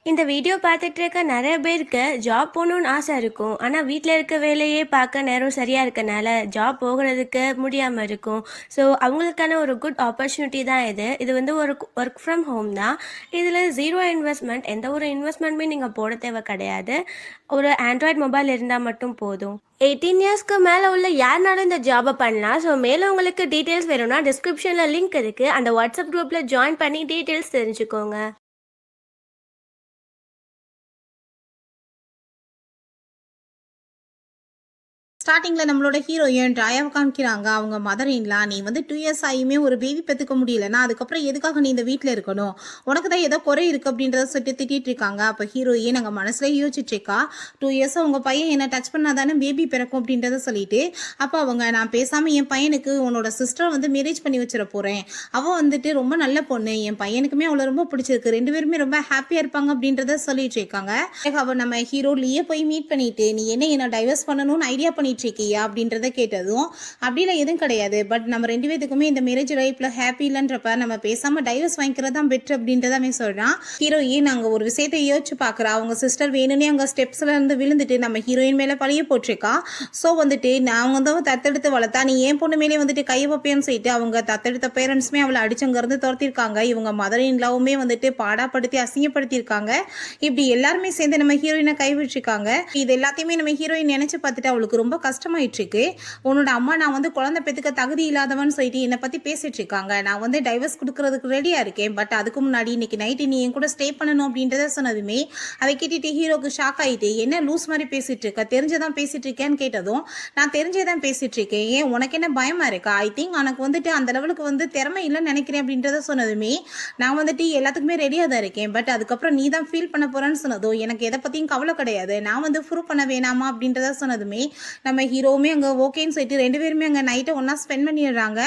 இந்த வீடியோ பார்த்துட்டு இருக்க நிறைய பேருக்கு ஜாப் போகணுன்னு ஆசை இருக்கும். ஆனால் வீட்டில் இருக்க வேலையே பார்க்க நேரம் சரியாக இருக்கனால ஜாப் போகிறதுக்கு முடியாமல் இருக்கும். ஸோ அவங்களுக்கான ஒரு குட் ஆப்பர்ச்சுனிட்டி தான் இது. இது வந்து ஒரு ஒர்க் ஃப்ரம் ஹோம் தான். இதில் ஜீரோ இன்வெஸ்ட்மெண்ட், எந்த ஒரு இன்வெஸ்ட்மெண்ட்டுமே நீங்கள் போட தேவை கிடையாது. ஒரு ஆண்ட்ராய்ட் மொபைல் இருந்தால் மட்டும் போதும். 18 இயர்ஸ்க்கு மேலே உள்ள யாருனாலும் இந்த ஜாபை பண்ணலாம். ஸோ மேலே உங்களுக்கு டீட்டெயில்ஸ் வேணும்னா டிஸ்கிரிப்ஷனில் லிங்க் இருக்குது. அந்த வாட்ஸ்அப் குரூப்பில் ஜாயின் பண்ணி டீட்டெயில்ஸ் தெரிஞ்சுக்கோங்க. ஸ்டார்டிங்ல நம்மளோட ஹீரோயின் ராயாவை காமிக்கிறாங்க. அவங்க மதர் இன்லா, நீ வந்து 2 இயர்ஸ் ஆகியுமே ஒரு பேபி பெற்றுக்க முடியலன்னா அதுக்கப்புறம் எதுக்காக நீ இந்த வீட்டில் இருக்கணும், உனக்கு தான் ஏதோ குறை இருக்குது அப்படின்றத சொல்லிட்டு திட்டிட்டு இருக்காங்க. அப்போ ஹீரோயின் அங்கே மனசுல யோசிச்சுட்டு இருக்கா, 2 இயர்ஸ் உங்கள் பையன் என்ன டச் பண்ணாதானே பேபி பிறக்கும் அப்படின்றத சொல்லிட்டு, அப்போ அவங்க நான் பேசாமல் என் பையனுக்கு உன்னோட சிஸ்டரை வந்து மேரேஜ் பண்ணி வச்சிட போகிறேன், அவள் வந்துட்டு ரொம்ப நல்ல பொண்ணு, என் பையனுக்குமே அவளை ரொம்ப பிடிச்சிருக்கு, 2 பேருமே ரொம்ப ஹாப்பியாக இருப்பாங்க அப்படின்றத சொல்லிட்டு இருக்காங்க. அவள் நம்ம ஹீரோலையே போய் மீட் பண்ணிட்டு, நீ என்ன டைவர்ஸ் பண்ணணும்னு ஐடியா பண்ணிட்டு இருக்கியா அப்படின்றத கேட்டதும், அப்படிலாம் எதுவும் கிடையாது, பட் நம்ம 2 பேத்துக்குமே இந்த மேரேஜ் லைஃப்ல ஹாப்பி இல்லைன்றப்ப நம்ம பேசாம டைவர்ஸ் வாங்கிக்கிறது தான் பெட்டர் அப்படின்றத அவன் சொல்றான். ஹீரோயின் அங்கே ஒரு விஷயத்தை யோசிச்சு பார்க்குறா. அவங்க சிஸ்டர் வேணும்னே அங்கே ஸ்டெப்ஸ்ல இருந்து விழுந்துட்டு நம்ம ஹீரோயின் மேலே பழிய போட்டிருக்கா. ஸோ வந்துட்டு நான் வந்து தத்தெடுத்து வளர்த்தா நீ ஏன் பொண்ணு மேலே வந்துட்டு கையை வைப்பேன்னு சொல்லிட்டு அவங்க தத்தெடுத்த பேரண்ட்ஸுமே அவளை அடிச்சங்கிருந்து துரத்திருக்காங்க. இவங்க மதர் இன்லாவுமே வந்துட்டு பாடாப்படுத்தி அசிங்கப்படுத்தியிருக்காங்க. இப்படி எல்லாருமே சேர்ந்து நம்ம ஹீரோயினை கைவிட்டிருக்காங்க. இது எல்லாத்தையுமே நம்ம ஹீரோயின் நினைச்சு பார்த்துட்டு அவளுக்கு ரொம்ப கஷ்டமாயிட்டு இருக்கு. உன்னோட அம்மா நான் வந்து குழந்தை பெற்றுக்க தகுதி இல்லாதவன் சொல்லிட்டு என்னை பற்றி பேசிட்டு இருக்காங்க. நான் வந்து டைவர்ஸ் கொடுக்கறதுக்கு ரெடியாக இருக்கேன், பட் அதுக்கு முன்னாடி இன்னைக்கு நைட்டு நீ என் கூட ஸ்டே பண்ணணும் அப்படின்றத சொன்னதுமே அதை கேட்டுட்டு ஹீரோக்கு ஷாக் ஆகிட்டு, என்ன லூஸ் மாதிரி பேசிட்டு இருக்க, தெரிஞ்சதான் பேசிட்டு இருக்கேன்னு கேட்டதும், நான் தெரிஞ்சதான் பேசிட்டு இருக்கேன், ஏன் உனக்கு என்ன பயமா இருக்கா, ஐ திங்க் உனக்கு வந்துட்டு அந்த லெவலுக்கு வந்து திறமை இல்லைன்னு நினைக்கிறேன் அப்படின்றத சொன்னதுமே, நான் வந்துட்டு எல்லாத்துக்குமே ரெடியாக தான் இருக்கேன், பட் அதுக்கப்புறம் நீ தான் ஃபீல் பண்ண போறேன்னு சொன்னதும் எனக்கு எதை பற்றியும் கவலை கிடையாது, நான் வந்து ப்ரூவ் பண்ண வேணாமா அப்படின்றத சொன்னதுமே நம்ம ஹீரோவுமே அங்கே ஓகேன்னு சொல்லிட்டு 2 பேருமே அங்கே நைட்டை ஒன்றா ஸ்பெண்ட் பண்ணிடுறாங்க.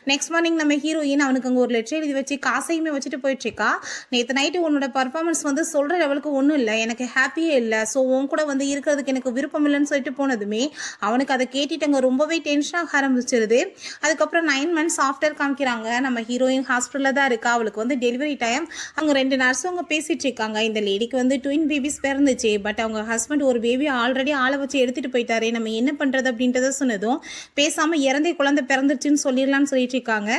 நெக்ஸ்ட் மார்னிங் நம்ம ஹீரோயின் அவனுக்கு அங்கே ஒரு லெட்டர் எழுதி வச்சு காசையுமே வச்சுட்டு போயிட்டுருக்கா. நேற்று நைட்டு உன்னோட பர்ஃபார்மன்ஸ் வந்து சொல்கிற லெவலுக்கு ஒன்றும் இல்லை, எனக்கு ஹாப்பியே இல்லை, ஸோ உன் கூட வந்து இருக்கிறதுக்கு எனக்கு விருப்பம் இல்லைன்னு சொல்லிட்டு போனதுமே அவனுக்கு அதை கேட்டுட்டு அங்கே ரொம்பவே டென்ஷனாக ஆரம்பிச்சிருது. அதுக்கப்புறம் 9 months ஆஃப்டர் காமிக்கிறாங்க. நம்ம ஹீரோயின் ஹாஸ்பிட்டலில் தான் இருக்கா. அவளுக்கு வந்து டெலிவரி டைம். அங்கே 2 நர்ஸும் அவங்க பேசிட்டு இருக்காங்க. இந்த லேடிக்கு வந்து ட்வின் பேபிஸ் பிறந்துச்சு, பட் அவங்க ஹஸ்பண்ட் ஒரு பேபி ஆல்ரெடி ஆளை வச்சு எடுத்துகிட்டு போயிட்டாரு, நம்ம என்ன பண்ணுறது அப்படின்றத சொன்னதும் பேசாமல் இறந்தே குழந்தை பிறந்துச்சுன்னு சொல்லிடலான்னு சொல்லிட்டு இருக்காங்க.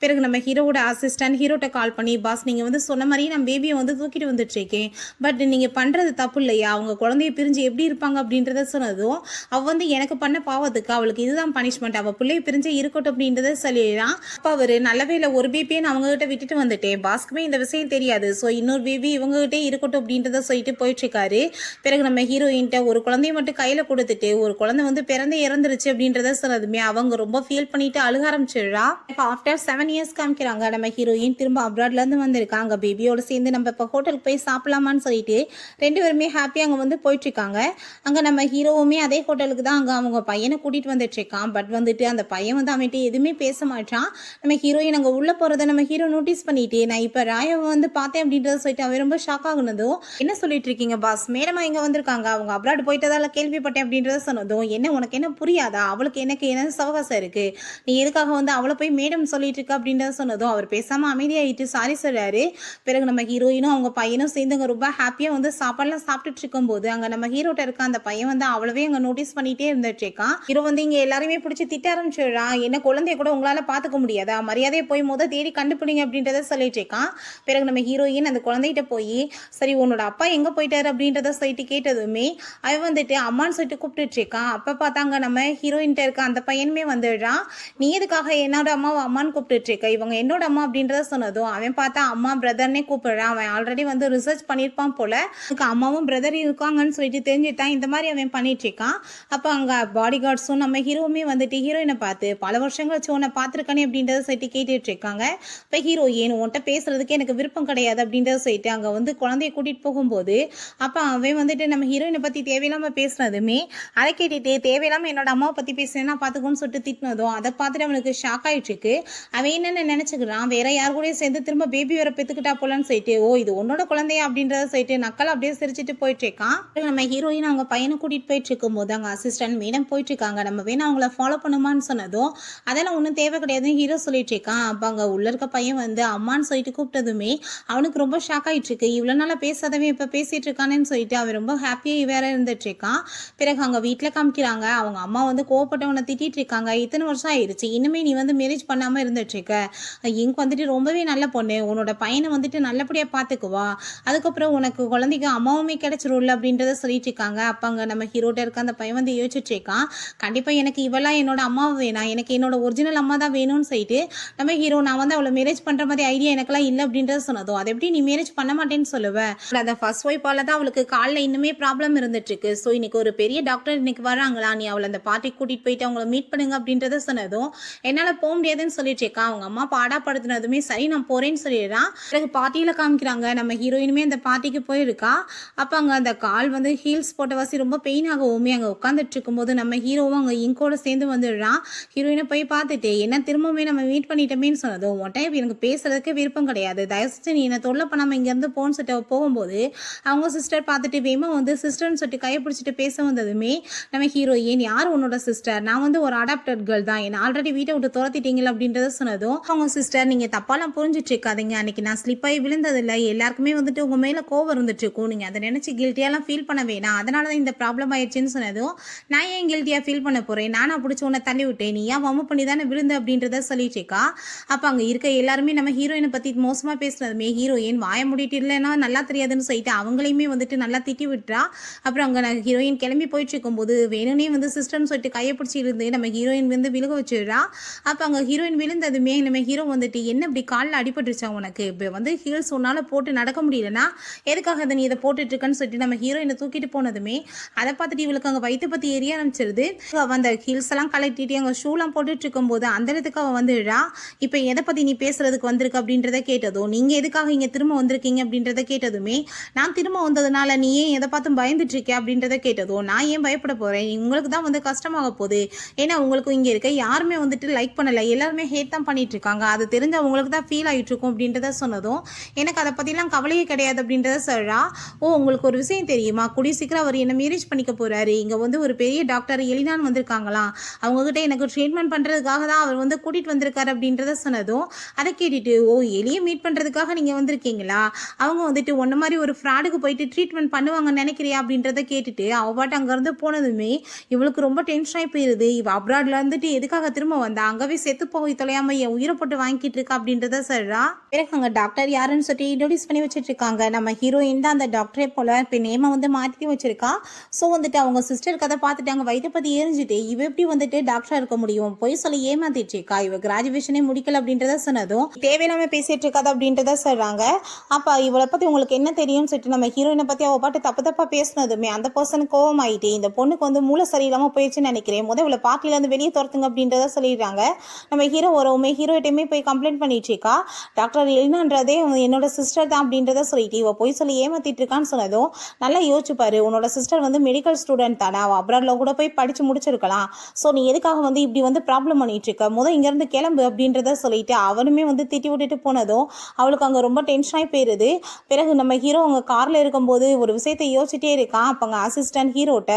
பிறகு நம்ம ஹீரோட அசிஸ்டன்ட் ஹீரோட்ட கால் பண்ணி, பாஸ் நீங்கள் வந்து சொன்ன மாதிரியே நான் பேபியை வந்து தூக்கிட்டு வந்துட்டு இருக்கேன், பட் நீங்கள் பண்ணுறது தப்பு இல்லையா, அவங்க குழந்தைய பிரிஞ்சு எப்படி இருப்பாங்க அப்படின்றத சொன்னதும் அவள் வந்து எனக்கு பண்ண பாவத்துக்கு அவளுக்கு இதுதான் பனிஷ்மெண்ட், அவள் பிள்ளைய பிரிஞ்சு இருக்கட்டும் அப்படின்றத சொல்லிடலாம். அப்போ அவர் நல்லவேல ஒரு பேபியை நான் அவங்ககிட்ட விட்டுட்டு வந்துட்டேன், பாஸ்க்குமே இந்த விஷயம் தெரியாது, ஸோ இன்னொரு பேபி இவங்ககிட்டே இருக்கட்டும் அப்படின்றத சொல்லிட்டு போயிட்டு இருக்காரு. பிறகு நம்ம ஹீரோயின்ட்ட ஒரு குழந்தைய மட்டும் கையில் கொடுத்துட்டு, ஒரு குழந்தை வந்து பிறந்து இறந்துருச்சு அப்படின்றத சொன்னதுமே அவங்க ரொம்ப ஃபீல் பண்ணிட்டு அழுக ஆரம்பிச்சிடுறா. இப்போ ஆஃப்டர் 7 years காமிக்கிறாங்க. நம்ம ஹீரோயின் திரும்ப அப்ராட்ல இருந்து வந்திருக்காங்க. பேபியோட சேர்ந்து நம்ம இப்போ ஹோட்டலுக்கு போய் சாப்பிடலாமான்னு சொல்லிட்டு 2 பேருமே ஹாப்பியாக அங்கே வந்து போயிட்டு இருக்காங்க. அங்கே நம்ம ஹீரோவுமே அதே ஹோட்டலுக்கு தான் அங்கே அவங்க பையனை கூட்டிட்டு வந்துட்டு இருக்கான். பட் வந்துட்டு அந்த பையன் வந்து அவன்கிட்ட எதுவுமே பேச மாட்டான். நம்ம ஹீரோயின் அங்கே உள்ள போறதை நம்ம ஹீரோ நோட்டீஸ் பண்ணிட்டு, நான் இப்போ ராயாவை வந்து பார்த்தேன் அப்படின்றத சொல்லிட்டு அவன் ரொம்ப ஷாக் ஆகுனதும், என்ன சொல்லிட்டு இருக்கீங்க பாஸ், மேடமா இங்கே வந்திருக்காங்க, அவங்க அப்ராட் போயிட்டதால கேள்விப்பட்டேன் அப்படின்றத சொன்னதும், என்ன உனக்கு என்ன புரியாதா, அவளுக்கு எனக்கு என்ன சவகாசம் இருக்கு, நீ எதுக்காக வந்து அவளை போய் மேடம் சொல்லிட்டு இருக்க அப்படின்றத சொன்னதும் அவர் பேசாம அமைதியாயிட்டு சாரி சொல்றாரு. பிறகு நம்ம ஹீரோயினும் அவங்க பையனும் சேர்ந்து அங்கே ரொம்ப ஹாப்பியா வந்து சாப்பாடுலாம் சாப்பிட்டுட்டு இருக்கும் போது அங்கே நம்ம ஹீரோட்ட இருக்க அந்த பையன் வந்து அவ்வளவே அங்கே நோட்டீஸ் பண்ணிட்டே இருந்துட்டு இருக்கான். ஹீரோ வந்து இங்கே எல்லாருமே பிடிச்சி திட்ட ஆரம்பிச்சிடுறான், என்ன குழந்தைய கூட உங்களால பார்த்துக்க முடியாதா, மரியாதையை போய் தேடி கண்டுபிடிங்க அப்படின்றத சொல்லிட்டு இருக்கான். பிறகு நம்ம ஹீரோயின் அந்த குழந்தைகிட்ட போய், சரி உன்னோட அப்பா எங்க போயிட்டாரு அப்படின்றத சொல்லிட்டு கேட்டதுமே அவன் வந்துட்டு அம்மான்னு சொல்லிட்டு கூப்பிட்டுட்டு இருக்கான். அப்ப பார்த்தாங்க நம்ம ஹீரோயின்ட்ட இருக்க அந்த பையனுமே வந்துடுறான். நீ எதுக்காக என்னோட அம்மாவை அம்மான்னு கூப்பிட்டுட்டு இருக்க, இவங்க என்னோட அம்மா அப்படின்றத சொன்னதும் அவன் பார்த்தா அம்மா பிரதர்னே கூப்பிடுறான். அவன் ஆல்ரெடி வந்து ரிசர்ச் பண்ணியிருப்பான் போல, அம்மாவும் பிரதர் இருக்காங்கன்னு சொல்லிட்டு தெரிஞ்சுட்டான். இந்த மாதிரி அவன் பண்ணிட்டு இருக்கான். அப்போ அங்க பாடி கார்ட்ஸும் நம்ம ஹீரோவுமே வந்துட்டு ஹீரோயினை பார்த்து, பல வருஷங்கள் வச்சு உன்னை பார்த்துருக்கானே அப்படின்றத சொல்லிட்டு கேட்டுட்டு இருக்காங்க. இப்போ ஹீரோயின் உன்கிட்ட பேசுறதுக்கு எனக்கு விருப்பம் கிடையாது அப்படின்றத சொல்லிட்டு அங்கே வந்து குழந்தைய கூட்டிட்டு போகும்போது அப்போ அவன் வந்துட்டு நம்ம ஹீரோயினை பற்றி தேவையில்லாமல் பேசுனதுமே அதை கேட்டுட்டு தேவையில்லாமல் என்னோட அம்மாவை பற்றி பேசுனேன்னா பார்த்துக்கோன்னு சொல்லிட்டு திட்டினதும் அதை பார்த்துட்டு அவனுக்கு ஷாக் ஆகிட்டு இருக்கு. அவன் என்னென்ன நினச்சிக்கிறான், வேற யார் கூடயும் சேர்ந்து திரும்ப பேபி வேற பெற்றுக்கிட்டா போலான்னு சொல்லிட்டு, ஓ இது உன்னோட குழந்தையா அப்படின்றத சொல்லிட்டு நக்கல் அப்படியே சிரிச்சுட்டு போயிட்டு இருக்கான். நம்ம ஹீரோயின் அவங்க பையனை கூட்டிகிட்டு போயிட்டு இருக்கும்போது அங்கே அசிஸ்டன்ட் மேடம் போயிட்டு இருக்காங்க. நம்ம வேணா அவங்கள ஃபாலோ பண்ணுமான்னு சொன்னதும் அதெல்லாம் ஒன்றும் தேவை கிடையாதுன்னு ஹீரோ சொல்லிட்டு இருக்கான். அப்போ அங்கே உள்ள இருக்க பையன் வந்து அம்மான்னு சொல்லிட்டு கூப்பிட்டதுமே அவனுக்கு ரொம்ப ஷாக் ஆகிட்டு இருக்கு. இவ்வளோ நாளாக பேசாதவன் இப்போ பேசிட்டு இருக்கானேன்னு சொல்லிட்டு அவன் ரொம்ப ஹாப்பியாக வேற இருந்துட்டு இருக்கான். பிறகு அங்கே வீட்டில் காமிக்கிறாங்க, அவங்க அம்மா வந்து கோவப்பட்டவனை திட்டிட்டு இருக்காங்க. இத்தனை வருஷம் ஆயிடுச்சு, இனிமே நீ வந்து மேரேஜ் பண்ணாமல் இருந்துட்டு இருக்க, இங்க வந்துட்டு ரொம்பவே நல்ல பொண்ணு, உன்னோட பையனை வந்துட்டு நல்லபடியாக பார்த்துக்குவா, அதுக்கப்புறம் உனக்கு குழந்தைக்கு அம்மாவுமே கிடைச்சிரும்ல அப்படின்றத சொல்லிட்டு இருக்காங்க. அப்போ அங்கே நம்ம ஹீரோட்ட இருக்க அந்த பையன் வந்து யோசிச்சுட்டு இருக்கான், கண்டிப்பாக எனக்கு இவெல்லாம் என்னோட அம்மாவை வேணாம், எனக்கு என்னோட ஒரிஜினல் அம்மா தான் வேணும்னு சொல்லிட்டு நம்ம ஹீரோ நான் வந்து அவளை மேரேஜ் பண்ணுற மாதிரி ஐடியா எனக்கெல்லாம் இல்லை அப்படின்றத சொன்னதும், அதை எப்படி நீ மேரேஜ் பண்ண மாட்டேன்னு சொல்லுவேன், அந்த ஃபர்ஸ்ட் ஒய்ஃபால தான் அவளுக்கு காலில் இன்னுமே ப்ராப்ளம் இருந்துட்டு இருக்கு, ஸோ இன்னைக்கு ஒரு பெரிய டாக்டர் இன்னைக்கு வராங்களா, நீ அவளை அந்த பார்ட்டிக்கு கூட்டிகிட்டு போயிட்டு அவங்கள மீட் பண்ணுங்க அப்படின்றத சொன்னதும் என்னால் போக முடியாதுன்னு சொல்லிட்டு இருக்கான். அவங்க அம்மா பாடாப்படுத்தினதுமே சரி நான் போகிறேன்னு சொல்லிடுறான். பிறகு பார்ட்டியில் காமிக்கிறாங்க, நம்ம ஹீரோயினுமே அந்த பார்ட்டிக்கு போயிருக்கா. அப்போ அங்கே அந்த கால் வந்து ஹீல்ஸ் போட்ட வாசி ரொம்ப பெயின் ஆகவுமே அங்கே உட்காந்துட்டு இருக்கும்போது நம்ம ஹீரோவும் அங்கே இங்கோட சேர்ந்து வந்துடுறான். ஹீரோயினை போய் பார்த்துட்டு என்ன திரும்பவுமே நம்ம மீட் பண்ணிட்டோமேன்னு சொன்னதும் உன் டைம் எனக்கு பேசுறதுக்கு விருப்பம் கிடையாது, தயவுசெய்து நீ என்னை தொல்லை பண்ணாமல் இங்கேருந்து போன்னு சொல்லிட்டு போகும்போது அவங்க சிஸ்டர் பார்த்துட்டு வேமா வந்து சிஸ்டர்னு சொல்லிட்டு கையை பிடிச்சிட்டு பேச வந்ததுமே நம்ம ஹீரோயின் யார் உன்னோட சிஸ்டர், நான் வந்து ஒரு அடாப்டட் கேர்ள் தான், என்னை ஆல்ரெடி வீட்டை விட்டு துரத்திட்டீங்களா அப்படின்றத சொன்னதும் அவங்க சிஸ்டர் நீங்கள் தப்பாலாம் புரிஞ்சிட்டு இருக்காதீங்க, அன்னைக்கு நான் ஸ்லிப்பாகி விழுந்ததில்லை, எல்லாருக்குமே வந்துட்டு உங்கள் மேலே கோவம் இருந்துட்டு இருக்கும், நீங்கள் அதை நினச்சி கில்ட்டியாலாம் ஃபீல் பண்ண வேணாம், அதனால தான் இந்த ப்ராப்ளம் ஆயிடுச்சுன்னு சொன்னதும் நான் ஏன் கில்ட்டியாக ஃபீல் பண்ண போகிறேன், நானா பிடிச்சி உன்னை தள்ளி விட்டேன், நீ ஏன் வம்பு பண்ணி தானே விழுந்த அப்படின்றத சொல்லிட்டு இருக்கா. அப்போ அங்கே இருக்க எல்லாருமே நம்ம ஹீரோயினை பற்றி மோசமாக பேசுனதுமே ஹீரோயின் வாய முடிட்டு இல்லைன்னா நல்லா தெரியாதுன்னு சொல்லிட்டு அவங்களையுமே வந்துட்டு நல்லா திட்டி விட்டுறா. அப்புறம் அங்கே நான் ஹீரோயின் கிளம்பி போயிட்டு இருக்கும்போது வேணும்னே வந்து சிஸ்டர்னு சொல்லிட்டு கையை பிடிச்சி இருந்து நம்ம ஹீரோயின் வந்து விழுக வச்சிடுறா. அப்போ அங்கே ஹீரோயின் விழுந்ததுமே நம்ம ஹீரோ வந்துட்டு என்ன இப்படி காலில் அடிபட்டுருச்சா உனக்கு, இப்போ வந்து ஹீல்ஸ் உன்னால் போட்டு நடக்க முடியலன்னா எதுக்காக அதை நீ இதை போட்டுட்டு இருக்கன்னு சொல்லிட்டு நம்ம ஹீரோயினை தூக்கிட்டு போனதுமே அதை பார்த்துட்டு இவளுக்கு அங்கே வயிற்று பற்றி எரிய ஆரம்பிச்சிருது. அந்த ஹீல்ஸ் எல்லாம் கலட்டிட்டு அங்கே ஷூலாம் போட்டுட்டு இருக்கும்போது அந்த இடத்துக்கு அவள் வந்துடுறா. இப்போ எதை பற்றி நீ பேசுறதுக்கு வந்திருக்கு அப்படின்றத கேட்டதும் நீங்கள் எதுக்காக இங்கே திரும்ப வந்திருக்கீங்க அப்படின்றத கேட்டதுமே நான் திரும்ப வந்ததுனால நீ ஏன் எதை பார்த்தும் பயந்துட்டு இருக்கே அப்படின்றத கேட்டதும் நான் ஏன் பயப்பட போகிறேன், உங்களுக்கு தான் வந்து கஷ்டமாக போகுது, ஏன்னா உங்களுக்கு இங்கே இருக்க யாருமே வந்துட்டு லைக் பண்ணலை, எல்லாருமே ஹேட் தான் பண்ணிட்டு இருக்காங்க, அது தெரிஞ்ச உங்களுக்கு தான் ஃபீல் ஆகிட்டு இருக்கும் அப்படின்றத சொன்னதும் எனக்கு அதை பற்றிலாம் கவலையே கிடையாது அப்படின்றத சொல்கிறா. ஓ உங்களுக்கு ஒரு விஷயம் தெரியுமா, கூடிய சீக்கிரம் அவர் என்ன மேரேஜ் பண்ணிக்க போகிறாரு, இங்கே வந்து ஒரு பெரிய டாக்டர் எலினான்னு வந்திருக்காங்களாம், அவங்ககிட்ட எனக்கு ட்ரீட்மெண்ட் பண்ணுறதுக்காக தான் அவர் வந்து கூட்டிகிட்டு வந்திருக்காரு அப்படின்றத சொன்னதும் அதை கேட்டுட்டு ஓ எலியை மீட் பண்ணுறதுக்காக நீங்கள் வந்திருக்கீங்களா, அவங்க வந்துட்டு ஒன்ன மாதிரி ஒரு ஃப்ராடுக்கு போயிட்டு ட்ரீட்மெண்ட் பண்ணுவாங்கன்னு நினைக்கிறியா அப்படின்றத கேட்டுட்டு அவ பாட்டு அங்கேருந்து போனதுமே இவளுக்கு ரொம்ப டென்ஷன் ஆகி போயிருது. இவ அப்ராட்ல இருந்துட்டு எதுக்காக திரும்ப வந்தா, அங்கவே செத்து போய் தொலையாம என் உயிரை போட்டு வாங்கிட்டு இருக்கா அப்படின்றத சொல்றா. பிறகு அங்கே டாக்டர் யாருன்னு சொல்லிட்டு இன்ட்ரோடியூஸ் பண்ணி வச்சுட்டு இருக்காங்க. நம்ம ஹீரோயின் தான் அந்த டாக்டரே போல இப்போ நேமை வந்து மாற்றி வச்சிருக்கா. ஸோ வந்துட்டு அவங்க சிஸ்டர் கதை பார்த்துட்டு அங்கே வயிற்று பற்றி எரிஞ்சுட்டு இவ எப்படி வந்துட்டு டாக்டராக இருக்க முடியும், பொய் சொல்லி ஏமாத்திட்டு இருக்கா, இவ கிராஜுவேஷனே முடிக்கல அப்படின்றத சொன்னதும் தேவையில்லாம பேசிட்டு இருக்காது அப்படின்றத சொல்றாங்க. அப்போ இவளை பற்றி உங்களுக்கு என்ன தெரியும்னு சொல்லிட்டு நம்ம ஹீரோயினை பற்றி அவள் பாட்டு தப்பாக பேசினதுமே அந்த பர்சனுக்கு கோவம் ஆகிட்டு இந்த பொண்ணுக்கு வந்து மூளை சரியில்லாமல் போயிடுச்சுன்னு நினைக்கிறேன், இவளை பார்ட்டிலேருந்து வெளியே துரத்துங்க அப்படின்றத சொல்லிடுறாங்க. நம்ம ஹீரோ வரவுமே ஹீரோயிட்டையுமே போய் கம்ப்ளைண்ட் பண்ணிட்டு இருக்கா. டாக்டர் எலினான்றதே என்னோட சிஸ்டர் தான் அப்படின்றத சொல்லிட்டு இவ போய் சொல்லி ஏமாத்திட்டு இருக்கான்னு சொன்னதும் நல்லா யோசிச்சுப்பாரு, உன்னோட சிஸ்டர் வந்து மெடிக்கல் ஸ்டூடெண்ட் தானே, அவள் அப்ராட்ல கூட போய் படிச்சு முடிச்சிருக்கலாம், ஸோ நீ எதுக்காக வந்து இப்படி வந்து ப்ராப்ளம் பண்ணிட்டு இருக்க, இங்கேருந்து கிளம்பு அப்படின்றத சொல்லிட்டு அவனுமே வந்து திட்டி விட்டுட்டு போனதும் அவளுக்கு அங்கே ரொம்ப டென்ஷன் ஆகி போயிருது. பிறகு நம்ம ஹீரோ அவங்க காரில் இருக்கும்போது ஒரு விஷயத்தை யோசிச்சுட்டே இருக்கான். அப்போ அங்கே அசிஸ்டன்ட் ஹீரோட்ட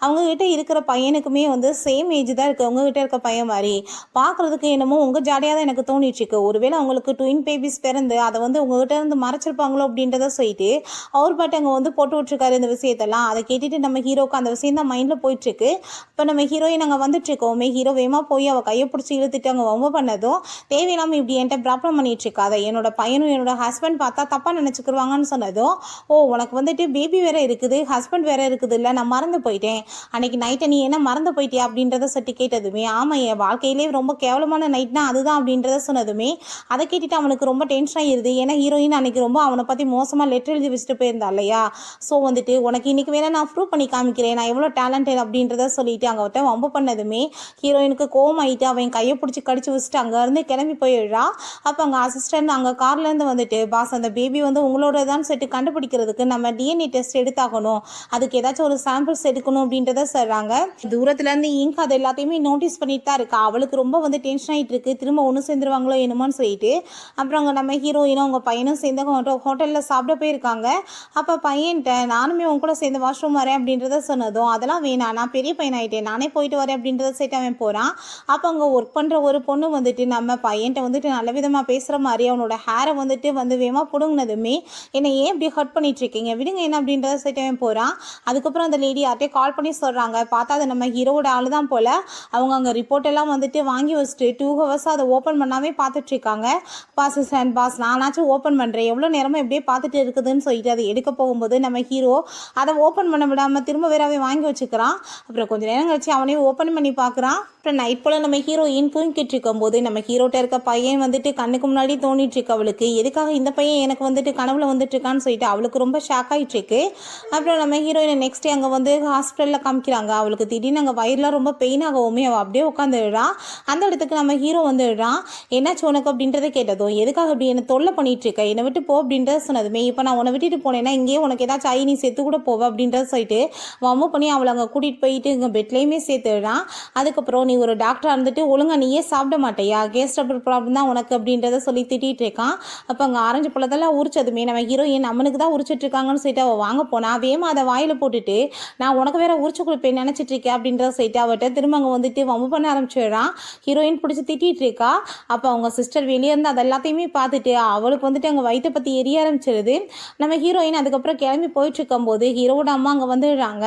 அவங்ககிட்ட இருக்கிற பையனுக்குமே வந்து சேம் ஏஜ் தான் இருக்குது, உங்ககிட்ட இருக்க பையன் மாதிரி பார்க்குறதுக்கு என்னமோ உங்கள் ஜாலியாக தான் எனக்கு தோணிட்டுருக்கு, ஒருவேளை அவங்களுக்கு ட்வின் பேபிஸ் பிறந்து அதை வந்து உங்ககிட்ட இருந்து மறைச்சிருப்பாங்களோ அப்படின்றத சொல்லிட்டு அவர் பாட்டு அங்கே வந்து போட்டு விட்டுருக்காரு இந்த விஷயத்தெல்லாம். அதை கேட்டுட்டு நம்ம ஹீரோக்கு அந்த விஷயம் தான் மைண்டில் போயிட்டுருக்கு. இப்போ நம்ம ஹீரோயின் அங்கே வந்துட்டு இருக்கோமே ஹீரோ வேகமாக போய் அவள் கையை பிடிச்சி இழுத்துட்டு அங்கே ரொம்ப பண்ணதும் தேவையில்லாமல் இப்படி என்கிட்ட ப்ராப்ளம் பண்ணிட்டு இருக்காத, என்னோட பையனும் என்னோட ஹஸ்பண்ட் பார்த்தா தப்பாக நினச்சிக்கிருவாங்கன்னு சொன்னதும் ஓ உனக்கு வந்துட்டு பேபி வேற இருக்குது ஹஸ்பண்ட் வேற இருக்குது இல்லை, நான் மறந்து போயிட்டேன், அன்னைக்கு நைட்டை நீ என்ன மறந்து போயிட்டியா அப்படின்றத சட்டி கேட்டதுமே ஆமாம் என் வாழ்க்கையிலே ரொம்ப கேவலமான நைட்னா அதுதான் அப்படின்றத சொன்னதுமே அதை கேட்டுட்டு அவனுக்கு ரொம்ப டென்ஷன் ஆகிடுது. ஏன்னா ஹீரோயின் அன்னைக்கு ரொம்ப அவனை பற்றி மோசமாக லெட்டர் எழுதி வச்சுட்டு போயிருந்தா இல்லையா, ஸோ வந்துட்டு உனக்கு இன்னைக்கு வேணா நான் ப்ரூவ் பண்ணி காமிக்கிறேன் நான் எவ்வளோ டேலண்டட் அப்படின்றத சொல்லிட்டு அங்கே வம்பு பண்ணதுமே ஹீரோயினுக்கு கோவம் ஆகிட்டு அவன் கையை பிடிச்சி கடிச்சு வச்சுட்டு அங்கேருந்து கிளம்பி போயிடுறா. அப்போ அங்கே அசிஸ்டன்ட் அங்கே கார்லேருந்து வந்துட்டு பாஸ் அந்த பேபி வந்து உங்களோட தான் சொல்லிட்டு கண்டுபிடிக்கிறதுக்கு நம்ம டிஎன்ஏ டெஸ்ட் எடுத்தாகணும், அதுக்கு ஏதாச்சும் ஒரு சாம்பிள்ஸ் எடுக்கணும் அப்படின்றத சொல்கிறாங்க. இருக்காங்க. தூரத்துல இருந்து இங்க் அது எல்லாத்தையுமே நோட்டீஸ் பண்ணிட்டு தான் இருக்கா. அவளுக்கு ரொம்ப வந்து டென்ஷன் ஆயிட்டு இருக்கு. திரும்ப ஒன்று சேர்ந்துருவாங்களோ என்னமோன்னு சொல்லிட்டு. அப்புறம் அங்கே நம்ம ஹீரோயினும் அவங்க பையனும் சேர்ந்து ஹோட்டலில் சாப்பிட போயிருக்காங்க. அப்போ பையன்கிட்ட நானுமே உன் கூட சேர்ந்து வாஷ்ரூம் வரேன் அப்படின்றத சொன்னதும், அதெல்லாம் வேணாம், நான் பெரிய பையன் ஆகிட்டேன், நானே போயிட்டு வரேன் அப்படின்றத சேர்த்து அவன் போகிறான். அப்போ அங்கே ஒர்க் பண்ணுற ஒரு பொண்ணு வந்துட்டு நம்ம பையன்கிட்ட வந்துட்டு நல்ல விதமாக பேசுகிற மாதிரி அவனோட ஹேரை வந்துட்டு வந்து வேகமாக பிடுங்கினதுமே, என்னை ஏன் இப்படி ஹர்ட் பண்ணிட்டு இருக்கீங்க, விடுங்க என்ன அப்படின்றத சேர்த்து அவன் போகிறான். அதுக்கப்புறம் அந்த லேடி யார்ட்டே கால் பண்ணி சொல்கிறாங்க. பார்த்தா அது நம்ம ஹீரோவோட ஆளு தான் போல். அவங்க அங்கே ரிப்போர்ட் எல்லாம் வந்துட்டு வாங்கி வச்சுட்டு 2 ஹவர்ஸாக அதை ஓப்பன் பண்ணாமே பார்த்துட்டு இருக்காங்க. அசிஸ்டன்ட் பாஸ், நானாச்சும் ஓப்பன் பண்ணுறேன், எவ்வளோ நேரமாக எப்படியே பார்த்துட்டு இருக்குதுன்னு சொல்லிட்டு அதை எடுக்க போகும்போது நம்ம ஹீரோ அதை ஓப்பன் பண்ண விடாமல் திரும்ப வேறாவே வாங்கி வச்சுக்கிறான். அப்புறம் கொஞ்சம் நேரம் கழிச்சு அவனே ஓப்பன் பண்ணி பார்க்குறான். அப்புறம் நைட் போல் நம்ம ஹீரோயின் தூங்கிட்டு இருக்கும்போது நம்ம ஹீரோட்ட இருக்க பையன் வந்துட்டு கண்ணுக்கு முன்னாடி தோண்டிட்டு இருக்கு அவளுக்கு. எதுக்காக இந்த பையன் எனக்கு வந்துட்டு கனவுல வந்துட்டு இருக்கான்னு சொல்லிட்டு அவளுக்கு ரொம்ப ஷாக் ஆகிட்டு இருக்கு. அப்புறம் நம்ம ஹீரோயினை நெக்ஸ்ட் டே அங்கே வந்து ஹாஸ்பிட்டலில் காமிக்கிறாங்க. அவளுக்கு திடீர்னு அங்கே வயிறுலாம் ரொம்ப பெயின் ஆகவுமே அவள் அப்படியே உட்காந்துடுறான். அந்த இடத்துக்கு நம்ம ஹீரோ வந்துடுறான். என்னாச்சு உனக்கு அப்படின்றத கேட்டதும், எதுக்காக அப்படி என்னை தொல்லை பண்ணிட்டு இருக்க, என்னை விட்டு போ அப்படின்றத சொன்னதுமே, இப்போ நான் உன்னை விட்டுட்டு போனேன்னா இங்கேயே உனக்கு ஏதாச்சும் ஆகி நீ செத்து கூட போவ அப்படின்றத சொல்லிட்டு வம்பு பண்ணி அவளை அங்கே கூட்டிகிட்டு போயிட்டு இங்கே பெட்லேயுமே சேர்த்துடுறான். அதுக்கப்புறம் நீ ஒரு டாக்டராக இருந்துட்டு ஒழுங்காக நீயே சாப்பிட மாட்டேயா, கேஸ் ட்ரபிள் ப்ராப்ளம் தான் உனக்கு அப்படின்றத சொல்லி திட்டிகிட்டு இருக்கான். அப்போ அங்கே ஆரஞ்சு பழத்தெல்லாம் உரிச்சதுமே நம்ம ஹீரோயின் நம்மனுக்கு தான் உரிச்சிட்டு இருக்காங்கன்னு சொல்லிட்டு அவள் வாங்க போனா. வேமா அதை வாயில் போட்டுட்டு நான் உனக்கு வேற உரிச்சு கொடுப்பேன் நினச்சிட்டு இருக்கேன் அப்படின்றத சொல்லிட்டு அவட்ட திரும்ப அங்கே வந்துட்டு வம்பு பண்ண ஆரம்பிச்சிடுறான். ஹீரோயின் பிடிச்சி திட்டிகிட்டு இருக்கா. அப்போ அவங்க சிஸ்டர் வெளியே இருந்து அது எல்லாத்தையுமே பார்த்துட்டு அவளுக்கு வந்துட்டு அங்கே வயிற்றை பற்றி எரிய ஆரம்பிச்சிருது. நம்ம ஹீரோயின் அதுக்கப்புறம் கிளம்பி போயிட்டு இருக்கும்போது ஹீரோட அம்மா அங்கே வந்துடுறாங்க.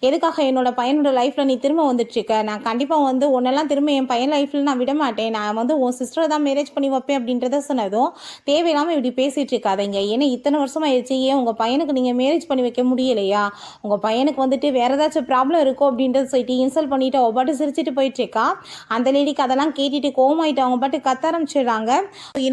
எதுக்காக என்னோட பையனோட லைஃப்பில் நீ திரும்ப வந்துட்டு இருக்க, நான் கண்டிப்பாக வந்து உன்னெல்லாம் திரும்ப என் பையன் லைஃப்பில் நான் விட மாட்டேன், நான் வந்து உன் சிஸ்டரை தான் மேரேஜ் பண்ணி வைப்பேன் அப்படின்றத சொன்னதும், தேவையில்லாமல் இப்படி பேசிகிட்டு இருக்காதீங்க, ஏன்னா இத்தனை வருஷம் ஆயிடுச்சு, ஏன் உங்கள் பையனுக்கு நீங்கள் மேரேஜ் பண்ணி வைக்க முடியலையா, உங்கள் பையனுக்கு வந்துட்டு வேறு ஏதாச்சும் ப்ராப்ளம் இருக்கும் அப்படின்றத சொல்லிட்டு இன்சல்ட் பண்ணிவிட்டு அவள் பாட்டு சிரிச்சிட்டு போயிட்டுருக்கா. அந்த லேடிக்கு அதெல்லாம் கேட்டுட்டு கோவமாயிட்டு அவங்க பாட்டு கத்த ஆரம்பிச்சிடுறாங்க.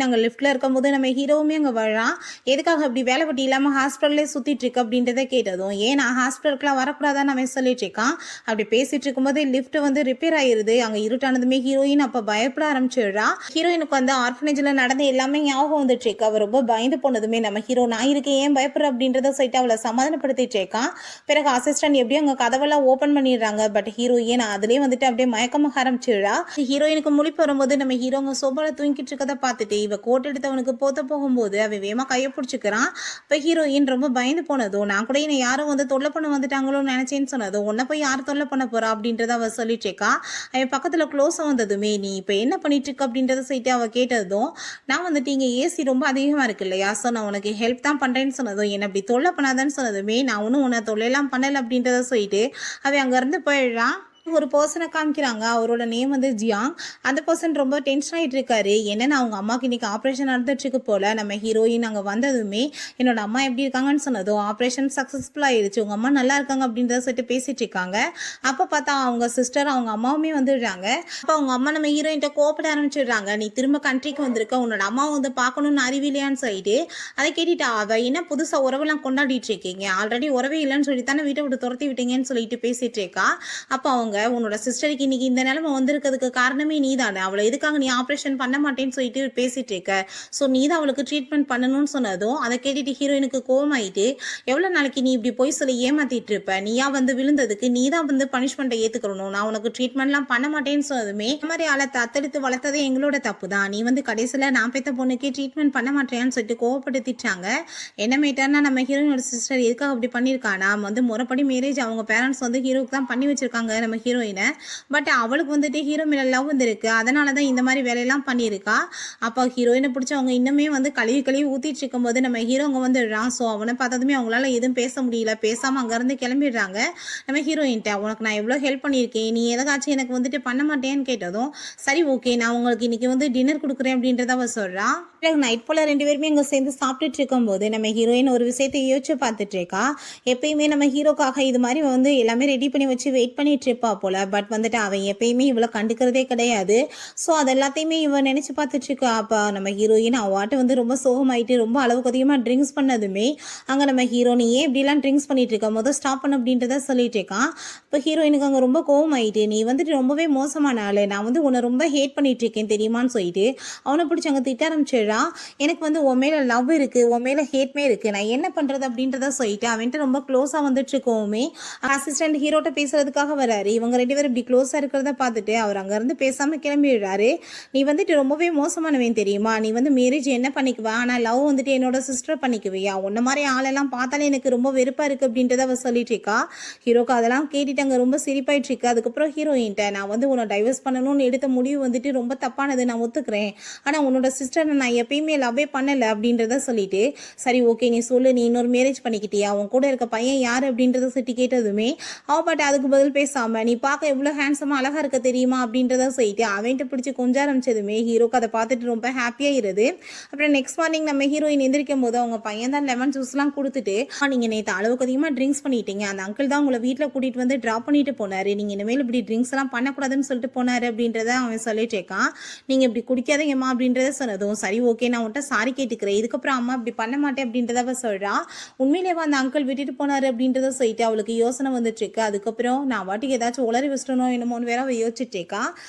நாங்கள் லிஃப்ட்டில் இருக்கும்போது நம்ம ஹீரோவுமே அங்கே வர்றான். எதுக்காக அப்படி வேலை பட்டி இல்லாமல் ஹாஸ்பிட்டல்லே சுற்றிட்டு இருக்கு அப்படின்றத கேட்டதும், ஏன் நான் ஹாஸ்பிட்டலுக்குலாம் வரக்கூடாதான்னு அவன் சொல்லிட்டு இருக்கான். அப்படி பேசிட்டு இருக்கும்போது லிஃப்ட் வந்து ரிப்பேர் ஆயிருது. அங்கே இருட்டானதுமே ஹீரோயின் அப்போ பயப்பட ஆரம்பிச்சிடுறா. ஹீரோயினுக்கு வந்து ஆர்ஃபனேஜில் நடந்த எல்லாமே ஞாபகம் வந்துட்டு இருக்கு. அவள் ரொம்ப பயந்து போனதுமே நம்ம ஹீரோ நான் இருக்கேன் ஏன் பயப்படுற அப்படின்றத சொல்லிட்டு அவளை சமாதானப்படுத்திட்டு இருக்கான். பிறகு அசிஸ்டன்ட் எப்படியும் அங்கே கதவெல்லாம் ஓப்பன் பண்ணிடுறாங்க. பட் ஹீரோயின் அதுலேயே வந்துட்டு அப்படியே மயக்கமாக ஆரம்பிச்சிடுறா. ஹீரோயினுக்கு முழிப்பு வரும்போது நம்ம ஹீரோ அங்கே சோபாவில் தூங்கிட்டு இருக்கதை பார்த்துட்டு இவ கோட் எடுத்தவனுக்கு போத்த போகும்போது அவன் வேகமாக கையை பிடிச்சிக்கிறான். இப்போ ஹீரோயின் ரொம்ப பயந்து போனதும், நான் கூட என்னை யாரும் வந்து தொல்லை பண்ண வந்துட்டாங்களோன்னு நினைச்சேன்னு சொன்னதும், உன்னை போய் யார் தொல்லை பண்ண போறா அப்படின்றத அவள் சொல்லிட்டு இருக்கா. அவன் பக்கத்தில் க்ளோஸாக வந்ததுமே நீ இப்போ என்ன பண்ணிட்டு இருக்க அப்படின்றத சொல்லிட்டு அவள் கேட்டதும், நான் வந்துட்டு இங்கே ஏசி ரொம்ப அதிகமாக இருக்கு இல்லையா, ஸோ நான் உனக்கு ஹெல்ப் தான் பண்ணுறேன்னு சொன்னதும், என்னை அப்படி தொல்லை பண்ணாதான்னு சொன்னதுமே, நான் ஒன்றும் உன்னை தொல்லையெல்லாம் பண்ணலை அப்படின்றத சொல்லிட்டு அவன் அங்கேருந்து போயிடுறான். ஒரு பர்சனை காமிக்கிறாங்க. அவரோட நேம் வந்து ஜியாங். அந்த பர்சன் ரொம்ப டென்ஷன் ஆகிட்டு இருக்காரு. என்னன்னா அவங்க அம்மாவுக்கு இன்னைக்கு ஆப்ரேஷன் நடந்துட்டு இருக்கு போல. நம்ம ஹீரோயின் அங்கே வந்ததுமே என்னோட அம்மா எப்படி இருக்காங்கன்னு சொன்னதும், ஆப்ரேஷன் சக்ஸஸ்ஃபுல் ஆயிடுச்சு, உங்க அம்மா நல்லா இருக்காங்க அப்படின்றத சொல்லிட்டு பேசிட்டு இருக்காங்க. அப்போ பார்த்தா அவங்க சிஸ்டர் அவங்க அம்மாவுமே வந்துடுறாங்க. அப்போ அவங்க அம்மா நம்ம ஹீரோயின்ட்ட கோபப்பட ஆரம்பிச்சிடுறாங்க. நீ திரும்ப கண்ட்ரிக்கு வந்திருக்க, உன்னோட அம்மாவை வந்து பார்க்கணும்னு அறிவில்லையான்னு சொல்லிட்டு. அதை கேட்டுட்டா அவ, என்ன புதுசாக உறவெல்லாம் கொண்டாடிட்டு இருக்கீங்க, ஆல்ரெடி உறவே இல்லைன்னு சொல்லி தானே வீட்டை விட்டு துரத்தி விட்டீங்கன்னு சொல்லிட்டு பேசிட்டு இருக்கா. அப்போ அவங்க உன்னோட சிஸ்டருக்கு இன்னைக்கு இந்த நிலைமை வந்திருக்கிறதுக்கு காரணமே நீ தானே, அவளை எதுக்காக நீ ஆப்ரேஷன் பண்ண மாட்டேன்னு சொல்லிட்டு பேசிட்டு இருக்க, ஸோ நீ தான் அவளுக்கு ட்ரீட்மெண்ட் பண்ணணும்னு சொன்னதும் அதை கேட்டுட்டு ஹீரோயினுக்கு கோவமாயிட்டு, எவ்வளோ நாளைக்கு நீ இப்படி போய் சொல்லி ஏமாத்திட்டு இருப்ப, நீயா வந்து விழுந்ததுக்கு நீ தான் வந்து பனிஷ்மெண்ட்டை ஏற்றுக்கணும், நான் உனக்கு ட்ரீட்மெண்ட்லாம் பண்ண மாட்டேன்னு சொன்னதுமே, இந்த மாதிரி ஆளை தத்தெடுத்து வளர்த்ததே எங்களோட தப்பு தான், நீ வந்து கடைசியில் நான் பெற்ற பொண்ணுக்கே ட்ரீட்மெண்ட் பண்ண மாட்டேன்னு சொல்லிட்டு கோவப்படுத்திட்டாங்க. என்ன மேட்டர்னா நம்ம ஹீரோயினோட சிஸ்டர் எதுக்காக அப்படி பண்ணியிருக்கானா, வந்து முறைப்படி மேரேஜ் அவங்க பேரண்ட்ஸ் வந்து ஹீரோக்கு தான் பண்ணி வச்சிருக்காங்க நம்ம ஹீரோயினை. பட் அவளுக்கு வந்துட்டு ஹீரோ மேல லவ் வந்துருக்கு, அதனால தான் இந்த மாதிரி வேலையெல்லாம் பண்ணியிருக்கா. அப்போ ஹீரோயினை பிடிச்சி அவங்க இன்னுமே வந்து கழுவி ஊற்றிட்டு இருக்கும்போது நம்ம ஹீரோ அங்கே வந்துடுறான். ஸோ அவனை பார்த்ததுமே அவங்களால எதுவும் பேச முடியல, பேசாமல் அங்கேருந்து கிளம்பிடுறாங்க. நம்ம ஹீரோயின்ட்ட உனக்கு நான் எவ்வளோ ஹெல்ப் பண்ணியிருக்கேன், நீ எதாச்சும் எனக்கு வந்துட்டு பண்ண மாட்டேன்னு கேட்டதும், சரி ஓகே நான் உங்களுக்கு இன்னைக்கு வந்து டின்னர் கொடுக்குறேன் அப்படின்றத அவள் சொல்கிறான். நைட் போல் 2 பேருமே இங்கே சேர்ந்து சாப்பிட்டுட்டு இருக்கும்போது நம்ம ஹீரோயின் ஒரு விஷயத்தை யோசிச்சு பார்த்துட்டு இருக்கா. எப்பயுமே நம்ம ஹீரோக்காக இது மாதிரி வந்து எல்லாமே ரெடி பண்ணி வச்சு வெயிட் பண்ணிட்டு இருப்பா. போல. பட் வந்துட்டு அவன் எப்பயுமே இவள கண்டுக்கிறதே கிடையாது. ஸோ அது எல்லாத்தையுமே இவ நினைச்சு பார்த்துட்டு இருக்கா. அப்ப நம்ம ஹீரோயின் அவாட்ட வந்து ரொம்ப சோகமாயிட்டு ரொம்ப அளவுக்கு அதிகமா ட்ரிங்க்ஸ் பண்ணதுமே, அங்க நம்ம ஹீரோ "நீ ஏன் இப்படிலாம் ட்ரிங்க்ஸ் பண்ணிட்டு இருக்க? மொத ஸ்டாப் பண்ணு" அப்படின்றத சொல்லிட்டு இருக்கான். இப்ப ஹீரோயினுக்கு அங்க ரொம்ப கோவமாயிட்டு, "நீ வந்துட்டு ரொம்பவே மோசமான ஆளு. நான் வந்து உன்ன ரொம்ப ஹேட் பண்ணிட்டு இருக்கேன் தெரியுமான்னு" சொல்லிட்டு அவன பிடிச்சு அங்க திட்ட ஆரம்பிச்சிடுறா. "எனக்கு வந்து உன் மேல லவ் இருக்கு. உன் மேல ஹேட்மே இருக்கு. நான் என்ன பண்றது?" அப்படின்றத சொல்லிட்டு அவன்ட்ட ரொம்ப க்ளோஸா வந்துட்டு இருக்கவுமே, அசிஸ்டன்ட் ஹீரோட்ட பேசுறதுக்காக வராரு. இவங்க 2 பேரும் இப்படி க்ளோஸா இருக்கிறத பார்த்துட்டு அவர் அங்கருந்து பேசாம கிளம்பிடுறாரு. "நீ வந்துட்டு ரொம்பவே மோசமானவன் தெரியுமா? நீ வந்து மேரேஜ் என்ன பண்ணிக்குவ? ஆனா லவ் வந்துட்டு என்னோட சிஸ்டர் பண்ணிக்குவியா? உன்ன மாரி ஆளெல்லாம் பார்த்தாலே எனக்கு ரொம்ப வெறுப்பா இருக்கு" அப்படின்றத அவ சொல்லிட்டு இருக்கா. ஹீரோக்கு அதெல்லாம் கேட்டுட்டு அங்க ரொம்ப சிரிப்பாயிட்டு இருக்கு. அதுக்கப்புறம் ஹீரோயின்ட்ட, "நான் வந்து உன்ன டைவர்ஸ் பண்ணணும்னு எடுத்த முடிவு வந்துட்டு ரொம்ப தப்பானது. நான் ஒத்துக்கிறேன். ஆனா உன்னோட சிஸ்டர நான் எப்பயுமே லவ்வே பண்ணல" அப்படின்றத சொல்லிட்டு, "சரி ஓகே நீ சொல்லு. நீ இன்னொரு மேரேஜ் பண்ணிக்கிட்டியா? உன் கூட இருக்க பையன் யாரு?" அப்படின்றத சுட்டி கேட்டதுமே, அவ பாட்டு அதுக்கு பதில் பேசாம, "நீ பார்க்க எவ்வளோ ஹேண்ட்ஸமா அழகா இருக்க தெரியுமா?" அப்படின்றத சொல்லிட்டு அவன்ட்ட பிடிச்சு கொஞ்ச ஆரம்பிச்சதுமே, ஹீரோக்கு அத பார்த்துட்டு ரொம்ப ஹாப்பியாயிருது. அப்புறம் நெக்ஸ்ட் மார்னிங் நம்ம ஹீரோயின் எந்திரிக்கும்போது அவங்க பையன் தான் லெமன் ஜூஸ்லாம் குடுத்துட்டு, "நீங்க நேத்து அளவுக்கு அதிகமா ட்ரிங்க்ஸ் பண்ணிட்டீங்க. அந்த அங்கிள் தான் உங்கள வீட்ல கூட்டிட்டு வந்து டிராப் பண்ணிட்டு போனாரு. நீங்க இனிமேல் இப்படி ட்ரிங்க்ஸ் எல்லாம் பண்ணக்கூடாதுன்னு சொல்லிட்டு போனாரு" அப்படின்றத அவன் சொல்லிட்டு இருக்கான். "நீங்க இப்படி குடிக்காதீங்கம்மா" அப்படின்றத சொன்னதும், "சரி ஓகே நான் உன்ட்ட சாரி கேட்டுக்கிறேன். இதுக்கப்புறம் அம்மா இப்படி பண்ண மாட்டேன்" அப்படின்றத அவ சொல்றா. உண்மையிலேவா அந்த அங்கிள் விட்டுட்டு போனாரு அப்படின்றத சொல்லிட்டு அவளுக்கு யோசனை வந்துட்டு இருக்கு. அதுக்கப்புறம் நான் பாட்டுக்கு ஏதாச்சும் உளறி வச்சிட்டனோ என்னமோன்னு வேற அவ யோசிச்சுட்டு இருக்கா.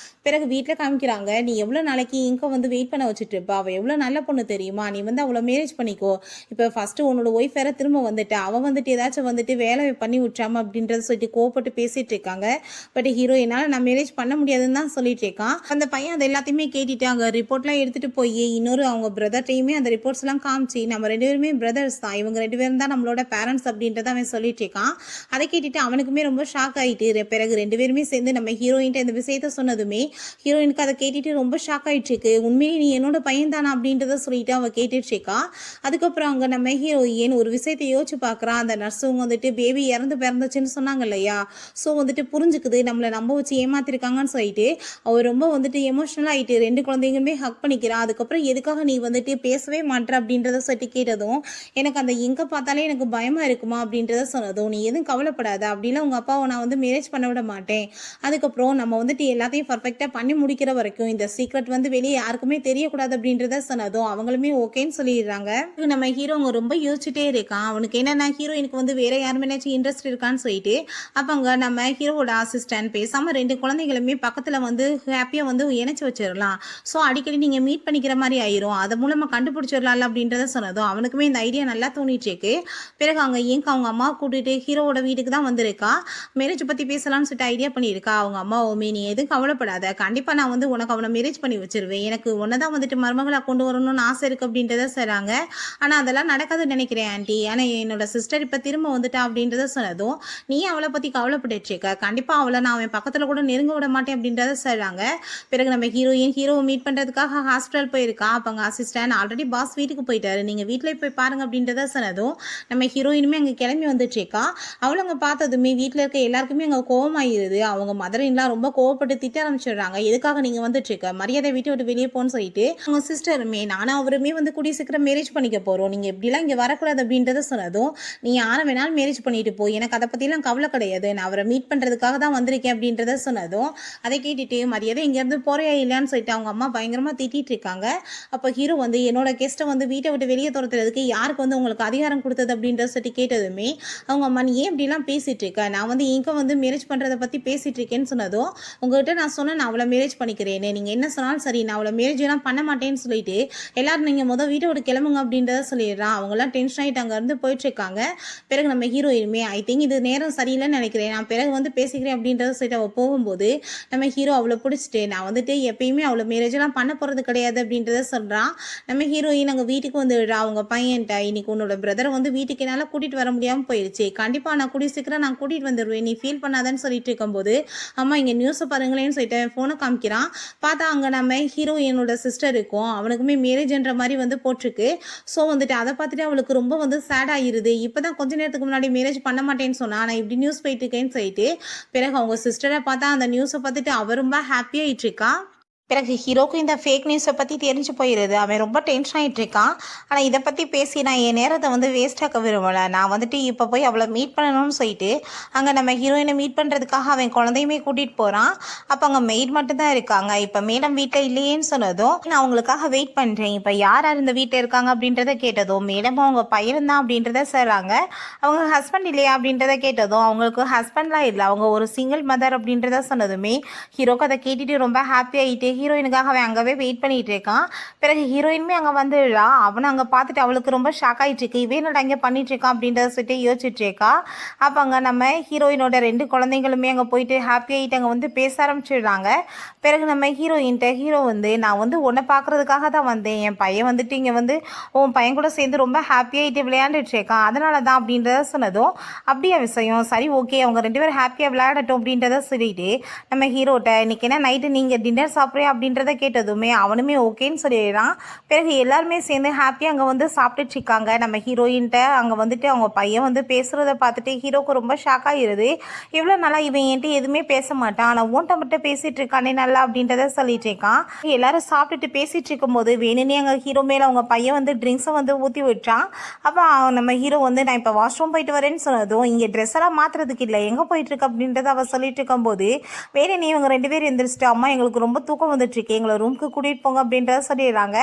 பிறகு வீட்ல காமிக்கிறாங்க. "நீ எவ்வளோ நாளைக்கு இங்க வந்து வெயிட் பண்ண வச்சுட்டு இருப்ப? அவ எவ்வளோ நல்ல பொண்ணு தெரியுமா? நீ வந்து அவள மேரேஜ் பண்ணிக்கோ. இப்ப ஃபர்ஸ்ட் உன்னோட ஒய்ஃப் வேற திரும்ப வந்துட்டா. அவ வந்துட்டு ஏதாச்சும் வந்துட்டு வேலை பண்ணி விட்டுறாம" அப்படின்றத சொல்லிட்டு கோவப்பட்டு பேசிட்டு இருக்காங்க. பட் ஹீரோ, "என்னால நான் மேரேஜ் பண்ண முடியாதுன்னு தான் சொல்லிட்டு இருக்கான்." அந்த பையன் அது எல்லாத்தையுமே கேட்டுட்டு அங்க ரிப்போர்ட்லாம் எடுத்துட்டு போய் இன்னொரு அவங்க பிரதர்ட்டையுமே அந்த ரிப்போர்ட்ஸ் எல்லாம் காமிச்சு, "நம்ம 2 பேருமே பிரதர்ஸ் தான். இவங்க 2 பேரும் தான் நம்மளோட பேரண்ட்ஸ்" அப்படின்றத அவன் சொல்லிட்டு இருக்கான். அதை கேட்டுட்டு அவனுக்குமே ரொம்ப ஷாக் ஆயிட்டு, பிறகு 2 பேருமே சேர்ந்து நம்ம ஹீரோயின்ட்ட இந்த விஷயத்த சொன்னதுமே, ஹீரோயினுக்கு அதை கேட்டுட்டு ரொம்ப ஷாக் ஆயிட்டு இருக்கு. "உண்மையிலே நீ என்னோட பையன் தானா?" அப்படின்றத சொல்லிட்டு அவ கேட்டுட்டு இருக்கா. அதுக்கப்புறம் அங்க நம்ம ஹீரோயின் ஒரு விஷயத்த யோசிச்சு பார்க்குறா. அந்த நர்ஸுங்க வந்துட்டு பேபி இறந்து பிறந்துச்சுன்னு சொன்னாங்க இல்லையா? ஸோ வந்துட்டு புரிஞ்சுக்குது நம்மள நம்ப வச்சு ஏமாத்திருக்காங்கன்னு சொல்லிட்டு, அவ ரொம்ப வந்துட்டு எமோஷனல் ஆயிட்டு 2 குழந்தைங்களுமே ஹக் பண்ணிக்கிறா. அதுக்கப்புறம், "எதுக்காக நீ வந்துட்டு பேசவே மாட்ற?" அப்படின்றத சொல்லிட்டு கேட்டதும், "எனக்கு அந்த இங்க பார்த்தாலே எனக்கு பயமா இருக்குமா" அப்படின்றத சொன்னதும், "நீ எதுவும் கவலைப்படாத. அப்படிலாம் உங்க அப்பாவை நான் வந்து மேரேஜ் பண்ண விட மாட்டேன். அதுக்கப்புறம் நம்ம வந்துட்டு எல்லாத்தையும் பர்ஃபெக்ட்டா பண்ணி முடிக்கிற வரைக்கும் இந்த சீக்ரெட் வந்து வெளிய யாருக்குமே தெரியக்கூடாது" அப்படின்றத சொன்னதும் அவங்களுமே ஓகேன்னு சொல்லிடுறாங்க. நம்ம ஹீரோங்க ரொம்ப யோசிச்சுட்டே இருக்கான். அவனுக்கு என்னன்னா ஹீரோயினுக்கு வந்து வேற யார் மேலயாச்சும் இன்ட்ரெஸ்ட் இருக்கான்னு சொல்லிட்டு, அப்ப அங்க நம்ம ஹீரோவோட அசிஸ்டன்ட், "பேசாம 2 குழந்தைகளுமே பக்கத்துல வந்து ஹேப்பியா வந்து இணைச்சு வச்சிரலாம். ஸோ அடிக்கடி நீங்க மீட் பண்ணிக்கிற மாரி ஆயிரும். அது மூலமா கண்டுபிடிச்சிடலாம்ல" அப்படின்றத சொன்னதும் அவனுக்குமே இந்த ஐடியா நல்லா தோணிட்டு இருக்கு. பிறகு அங்க ஏங்க அவங்க அம்மாவ கூட்டிட்டு ஹீரோவோட வீட்டுக்கு தான் வந்திருக்கா. மேரேஜ் பத்தி பேசலாம்னு சொல்லிட்டு ஐடியா பண்ணியிருக்கா. அவங்க அம்மாவுமே, "நீ எதுவும் கவலைப்படாத. கண்டிப்பா நான் வந்து உனக்கு அவன மேரேஜ் பண்ணி வச்சிருவேன். எனக்கு உன்ன தான் வந்துட்டு மருமகளா கொண்டு வரணும்னு ஆசை இருக்கு" அப்படின்றத சொல்றாங்க. "ஆனா அதெல்லாம் நடக்காதுன்னு நினைக்கிறேன் ஆன்ட்டி. ஆனா என்னோட சிஸ்டர் இப்ப திரும்ப வந்துட்டா" அப்படின்றத சொன்னதும், "நீ அவள பத்தி கவலைப்பட்டுட்டு இருக்க. கண்டிப்பா அவள நான் அவன் பக்கத்துல கூட நெருங்க விட மாட்டேன்" அப்படின்றத சொல்றாங்க. பிறகு நம்ம ஹீரோயின் ஹீரோவ மீட் பண்றதுக்காக ஹாஸ்பிட்டல் போயிருக்கா. அப்ப அங்க அசிஸ்டன்ட், "ஆல்ரெடி பாஸ் வீட்டுக்கு போயிட்டாரு. நீங்க வீட்லயே போய் பாருங்க" அப்படின்றத சொன்னதும், நம்ம ஹீரோயினுமே அங்க கிளம்பி வந்துட்டு இருக்கா. அவள அங்க பார்த்ததுமே வீட்ல இருக்க எல்லாருக்குமே அங்க கோவமாயிருது. அவங்க மதர் இன் லா ரொம்ப கோவப்பட்டு திட்ட ஆரம்பிச்சிடுறாங்க. "எதுக்காக நீங்க வந்துட்டு இருக்க? மரியாதை வீட்ட விட்டு வெளியே போன்னு" சொல்லிட்டு, அவங்க சிஸ்டருமே, "நானும் அவருமே வந்து கூடிய சீக்கிரம் மேரேஜ் பண்ணிக்க போறோம். நீங்க இப்படிலாம் இங்க வரக்கூடாது" அப்படின்றத சொன்னதும், "நீ யார வேணாலும் மேரேஜ் பண்ணிட்டு போ. எனக்கு அத பத்திலாம் கவலை கிடையாது. நான் அவர மீட் பண்றதுக்காக தான் வந்திருக்கேன்" அப்படின்றத சொன்னதும், அதை கேட்டுட்டு, "மரியாதை இங்கேருந்து போறியா இல்லையான்னு" சொல்லிட்டு அவங்க அம்மா பயங்கரமா திட்டிட்டு இருக்காங்க. அப்ப ஹீரோ வந்து, "என்னோட கெஸ்ட்ட வந்து வீட்ட விட்டு வெளியே துரத்துறதுக்கு யாருக்கு வந்து உங்களுக்கு அதிகாரம் குடுத்தது?" அப்படின்றத சொல்லிட்டு கேட்டதுமே, அவங்க அம்மா, "நீ ஏன் இப்படிலாம் பேசிட்டு இருக்க? நான் வந்து இங்க வந்து மேரேஜ் பண்றத பத்தி பேசிட்டு இருக்கேன்னு" சொன்னதும், "உங்ககிட்ட நான் சொன்னேன் நான் அவள மேரேஜ் பண்ணிக்கிறேன்னு. நீங்க என்ன சொன்னாலும் சரி, நான் அவள மேரேஜ் எல்லாம் பண்ண மாட்டேன்னு" சொல்லிட்டு, எல்லாரும், "நீங்க வீட்ட விட்டு கிளம்புங்க" அப்படின்றத சொல்லிடுறான். அவங்கலாம் டென்ஷன் ஆயிட்டு அங்க இருந்து போயிட்டு இருக்காங்க. பிறகு நம்ம ஹீரோயினுமே, "ஐ திங்க் இது நேரம் சரியில்லைன்னு நினைக்கிறேன். நான் பிறகு வந்து பேசிக்கிறேன்" அப்படின்றத சொல்லிட்டு அவ போகும்போது, நம்ம ஹீரோ அவள புடிச்சுட்டு, "நான் வந்துட்டு எப்பயுமே அவள மேரேஜ் எல்லாம் பண்ண போறது கிடையாது" அப்படின்றத சொல்றான். நம்ம ஹீரோயின் அங்க வீட்டுக்கு வந்துடுறா. அவங்க பையன்ட்ட, "இன்னைக்கு உன்னோட பிரதர வந்து வீட்டுக்கு என்னால கூட்டிட்டு வர முடியாம போயிருச்சு. கண்டிப்பா நான் கூடிய சீக்கிரம் நான் கூட்டிட்டு வந்துருவேன். நீ ஃபீல் பண்ணாதன்னு" சொல்லிட்டு இருக்கும்போது, "அம்மா இங்க நியூஸ பாருங்களேன்னு" சொல்லிட்டு ஃபோன காமிக்கிறான். பார்த்தா அங்க நம்ம ஹீரோயினோட சிஸ்டர் இருக்கும். அவனுக்குமே மேரேஜ்ன்ற மாரி வந்து போட்டிருக்கு. ஸோ வந்துட்டு அத பார்த்துட்டு அவளுக்கு ரொம்ப வந்து சேட் ஆயிருது. இப்பதான் கொஞ்ச நேரத்துக்கு முன்னாடி மேரேஜ் பண்ண மாட்டேன்னு சொன்னா. ஆனா இப்படி நியூஸ் போயிட்டு இருக்கேன்னு சொல்லிட்டு, பிறகு அவங்க சிஸ்டர பார்த்தா அந்த நியூஸ பார்த்துட்டு அவ ரொம்ப ஹாப்பியா ஆயிட்டு இருக்கா. பிறகு ஹீரோக்கும் இந்த ஃபேக் நியூஸை பற்றி தெரிஞ்சு போயிடுது. அவன் ரொம்ப டென்ஷன் ஆகிட்டு இருக்கான். ஆனால் இதை பற்றி பேசி நான் என் நேரத்தை வந்து வேஸ்ட் ஆக்க விரும்பலை. நான் வந்துட்டு இப்போ போய் அவளை மீட் பண்ணணும்னு சொல்லிட்டு அங்கே நம்ம ஹீரோயினை மீட் பண்ணுறதுக்காக அவன் குழந்தையுமே கூட்டிகிட்டு போகிறான். அப்போ அங்கே மெய்ட் மட்டும்தான் இருக்காங்க. இப்போ மேடம் வீட்டில் இல்லையேன்னு சொன்னதும் நான் அவங்களுக்காக வெயிட் பண்ணுறேன், இப்போ யார் யார் இந்த வீட்டில் இருக்காங்க அப்படின்றத கேட்டதும் மேடம் அவங்க பையன் தான் அப்படின்றத சொல்கிறாங்க. அவங்க ஹஸ்பண்ட் இல்லையா அப்படின்றத கேட்டதும் அவங்களுக்கு ஹஸ்பண்ட்லாம் இல்லை, அவங்க ஒரு சிங்கிள் மதர் அப்படின்றத சொன்னதுமே ஹீரோக்கு அதை கேட்டுட்டு ரொம்ப ஹாப்பி ஆகிட்டு ஹீரோயினுக்காக அவன் அங்கவே வெயிட் பண்ணிட்டு இருக்கான். பிறகு ஹீரோயினுமே அங்கே வந்துடுறா. அவனை அங்கே பார்த்துட்டு அவளுக்கு ரொம்ப ஷாக் ஆகிட்டு இருக்கு. இவன் என்னடா இங்கே பண்ணிட்டு இருக்கான் அப்படின்றத சொல்லிட்டு யோசிச்சுட்டு இருக்கா. அப்போ அங்கே நம்ம ஹீரோயினோட 2 குழந்தைங்களுமே அங்கே போயிட்டு ஹாப்பி ஆகிட்டு அங்கே வந்து பேச ஆரம்பிச்சிடுறாங்க. பிறகு நம்ம ஹீரோ வந்து நான் வந்து உன்னை பார்க்கறதுக்காக தான் வந்தேன், என் பையன் வந்துட்டு இங்கே வந்து உன் பையன் கூட சேர்ந்து ரொம்ப ஹாப்பி ஆகிட்டு விளையாண்டுட்டு இருக்கான், அதனால தான் அப்படின்றத சொன்னதும் அப்படியே விஷயம் சரி ஓகே அவங்க 2 பேரும் ஹாப்பியாக விளையாடட்டும் அப்படின்றத சொல்லிட்டு நம்ம ஹீரோட்ட இன்னைக்கு என்ன நைட்டு நீங்கள் டின்னர் சாப்பிட்றேன் அப்படின்றத கேட்டதுமே அவனுமே ஓகேன்னு சொல்லிடுறான். பிறகு எல்லாருமே சேர்ந்து ஹாப்பியாக அங்கே வந்து சாப்பிட்டுட்டு இருக்காங்க. நம்ம ஹீரோயின்ட்ட அங்கே வந்துட்டு அவங்க பையன் வந்து பேசுகிறத பார்த்துட்டு ஹீரோக்கு ரொம்ப ஷாக் ஆகிடுது. இவ்வளோ நாளா இவன் என்கிட்ட எதுவுமே பேச மாட்டான், ஆனால் ஓன்ட்ட மட்டும் பேசிகிட்டு இருக்கானே நல்லா அப்படின்றத சொல்லிட்டு இருக்கான். எல்லாரும் சாப்பிட்டுட்டு பேசிகிட்டு இருக்கும்போது வேணுன்னே அங்கே ஹீரோ மேலே அவங்க பையன் வந்து ட்ரிங்க்ஸை வந்து ஊற்றி விட்டான். அப்போ நம்ம ஹீரோ வந்து நான் இப்போ வாஷ்ரூம் போயிட்டு வரேன்னு சொன்னதும் இங்கே ட்ரெஸ் எல்லாம் மாற்றுறதுக்கு இல்லை எங்கே போயிட்டுருக்கு அப்படின்றத அவள் சொல்லிட்டு இருக்கும்போது வேணுன்னே இவங்க 2 பேரும் எந்திரிச்சிட்டு அம்மா எங்களுக்கு ரொம்ப தூக்கம் வந்துட்டுருக்கு, எங்களை ரூமுக்கு கூட்டிகிட்டு போங்க அப்படின்றத சொல்லிடுறாங்க.